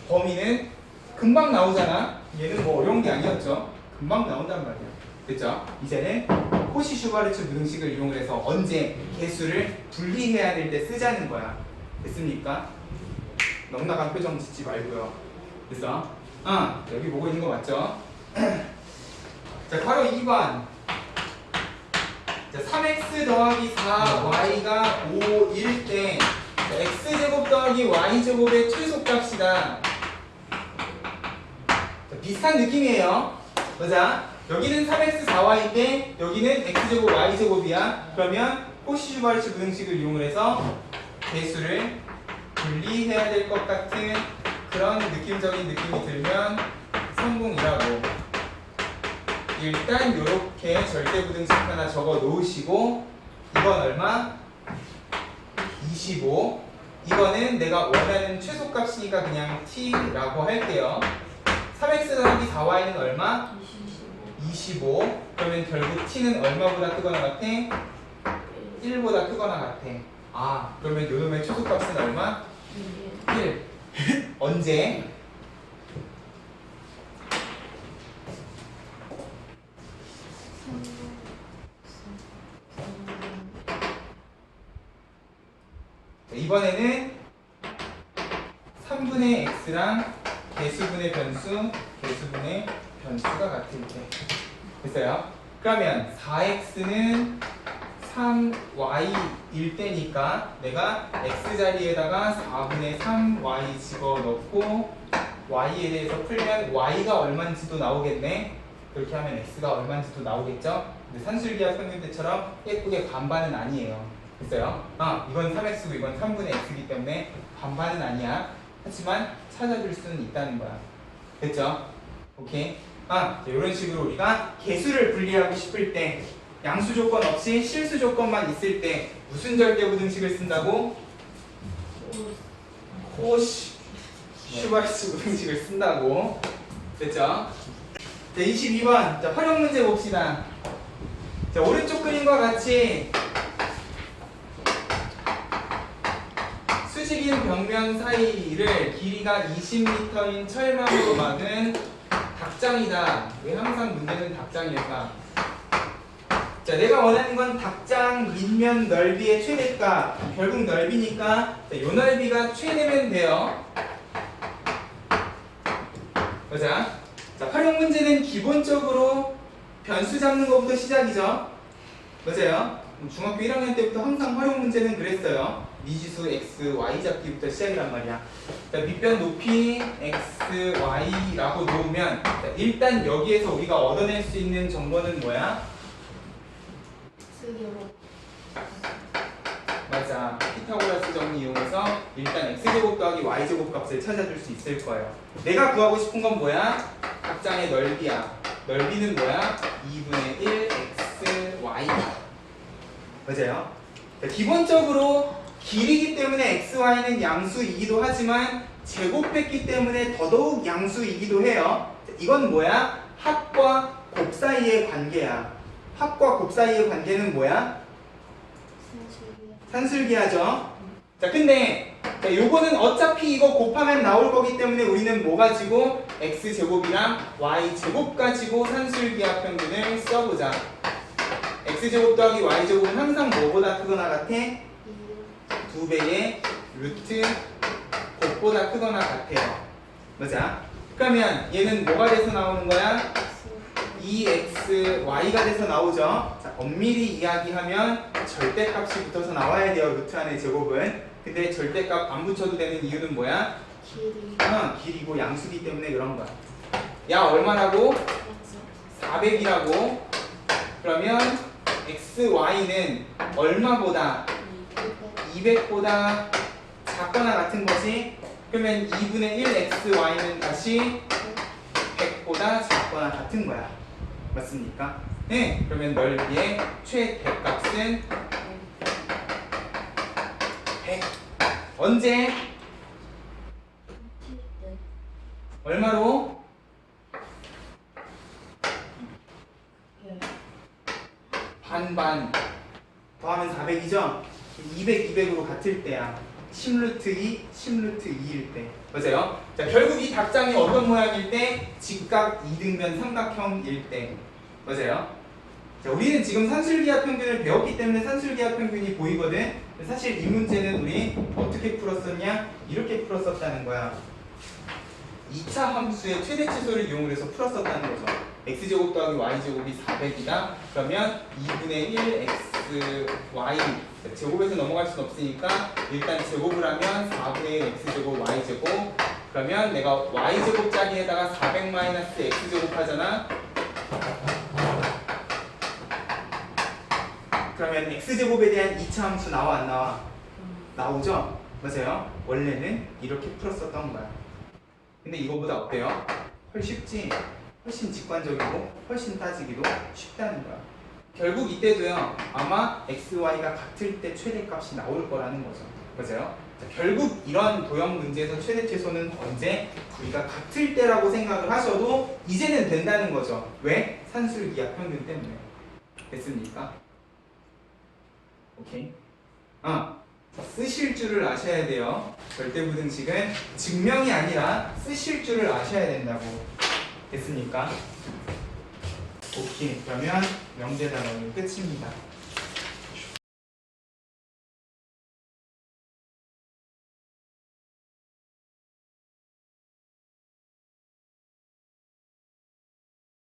Speaker 2: 범위는 금방 나오잖아. 얘는 뭐 어려운 게 아니었죠. 금방 나온단 말이야. 됐죠? 이제는 코시-슈바르츠 부등식을 이용을 해서 언제 개수를 분리해야 될 때 쓰자는 거야. 됐습니까? 넉나간 표정 짓지 말고요. 됐어? 여기 보고 있는 거 맞죠? 자, 바로 2번. 자, 3x 더하기 4y가 5일 때 x제곱 더하기 y제곱의 최소값이다. 자, 비슷한 느낌이에요. 보자. 여기는 3x 4y인데 여기는 x제곱 y제곱이야. 그러면 코시-슈바르츠 부등식을 이용을 해서 개수를 분리해야 될 것 같은 그런 느낌적인 느낌이 들면 성공이라고. 일단 이렇게 절대부등식 하나 적어 놓으시고 이건 얼마? 25. 이거는 내가 원하는 최소값이니까 그냥 t라고 할게요. 3x 더하기 4y는 얼마? 25. 그러면 결국 t는 얼마보다 크거나 같아? 1보다 크거나 같아. 그러면 요놈의 최소값은 얼마? 1. 언제? 이번에는 3분의 x랑 개수분의 변수, 개수분의 변수가 같을 때. 됐어요? 그러면 4x는 3y일 때니까 내가 x 자리에다가 4분의 3y 집어넣고 y에 대해서 풀면 y가 얼마인지도 나오겠네. 그렇게 하면 x가 얼마인지도 나오겠죠? 근데 산술기하 평균 때처럼 예쁘게 반반은 아니에요. 됐어요? 이건 3x고 이건 3분의 x이기 때문에 반반은 아니야. 하지만 찾아줄 수는 있다는 거야. 됐죠? 오케이? 이런 식으로 우리가 개수를 분리하고 싶을 때 양수 조건 없이 실수 조건만 있을 때 무슨 절대부등식을 쓴다고? 코시-슈바르츠 부등식을 쓴다고. 됐죠? 자, 22번. 자, 활용 문제 봅시다. 자, 오른쪽 그림과 같이 수직인 벽면 사이를 길이가 20m인 철망으로 막은 닭장이다. 왜 항상 문제는 닭장일까? 자, 내가 원하는 건 닭장 밑면 넓이의 최대값. 결국 넓이니까 요 넓이가 최대면 돼요. 보자. 자, 활용 문제는 기본적으로 변수 잡는 것부터 시작이죠. 맞아요? 중학교 1학년 때부터 항상 활용 문제는 그랬어요. 미지수 x, y 잡기부터 시작이란 말이야. 자, 밑변 높이 x, y라고 놓으면 자, 일단 여기에서 우리가 얻어낼 수 있는 정보는 뭐야? 맞아. 피타고라스 정리 이용해서 일단 x제곱 더하기 y제곱 값을 찾아줄 수 있을 거예요. 내가 구하고 싶은 건 뭐야? 닭장의 넓이야. 넓이는 뭐야? 2분의 1 x, y. 맞아요? 자, 기본적으로 길이기 때문에 x, y는 양수이기도 하지만 제곱했기 때문에 더더욱 양수이기도 해요. 자, 이건 뭐야? 합과 곱 사이의 관계야. 합과 곱 사이의 관계는 뭐야? 산술기하죠. 자, 근데 자, 요거는 어차피 이거 곱하면 나올 거기 때문에 우리는 뭐 가지고 x제곱이랑 y제곱 가지고 산술기하 평균을 써보자. x제곱 더하기 y제곱은 항상 뭐보다 크거나 같아? 2배의 루트 곱보다 크거나 같아요. 맞아? 그러면 얘는 뭐가 돼서 나오는 거야? 2xy가 돼서 나오죠. 자, 엄밀히 이야기하면 절대값이 붙어서 나와야 돼요. 루트 안의 제곱은. 근데 절대값 안 붙여도 되는 이유는 뭐야? 길이고 양수기 때문에 그런 거야. 야, 얼마라고? 400이라고. 그러면 xy는 얼마보다? 200보다 작거나 같은 거지. 그러면 2분의 1 xy는 다시 100보다 작거나 같은 거야. 맞습니까? 네. 그러면 넓이의 최대값은 100. 언제? 얼마로? 반반. 더하면 400이죠? 200, 200으로 같을 때야. 10루트 2, 10루트 2일 때. 맞아요? 자, 결국 이 닭장이 어떤 모양일 때? 직각 이등변 삼각형일 때. 맞아요? 자, 우리는 지금 산술기하 평균을 배웠기 때문에 산술기하 평균이 보이거든? 사실 이 문제는 우리 어떻게 풀었었냐? 이렇게 풀었었다는 거야. 2차 함수의 최대 치수를 이용해서 풀었었다는 거죠. x제곱 더하기 y제곱이 400이다. 그러면 2분의 1 x, y 제곱에서 넘어갈 수는 없으니까 일단 제곱을 하면 4분의 1 x제곱 y제곱. 그러면 내가 y제곱짜리에다가 400 마이너스 x제곱 하잖아. 그러면 x제곱에 대한 2차 함수 나와 안 나와? 나오죠? 맞아요? 원래는 이렇게 풀었었던 거야. 근데 이거보다 어때요? 훨씬 쉽지? 훨씬 직관적이고 훨씬 따지기도 쉽다는 거야. 결국 이때도요, 아마 x, y가 같을 때 최대값이 나올 거라는 거죠. 맞아요? 자, 결국 이런 도형 문제에서 최대 최소는 언제? 우리가 같을 때라고 생각을 하셔도 이제는 된다는 거죠. 왜? 산술기하 평균 때문에. 됐습니까? 오케이? 쓰실 줄을 아셔야 돼요. 절대부등식은 증명이 아니라 쓰실 줄을 아셔야 된다고. 됐습니까? 오케이. 그러면 명제 단원은 끝입니다.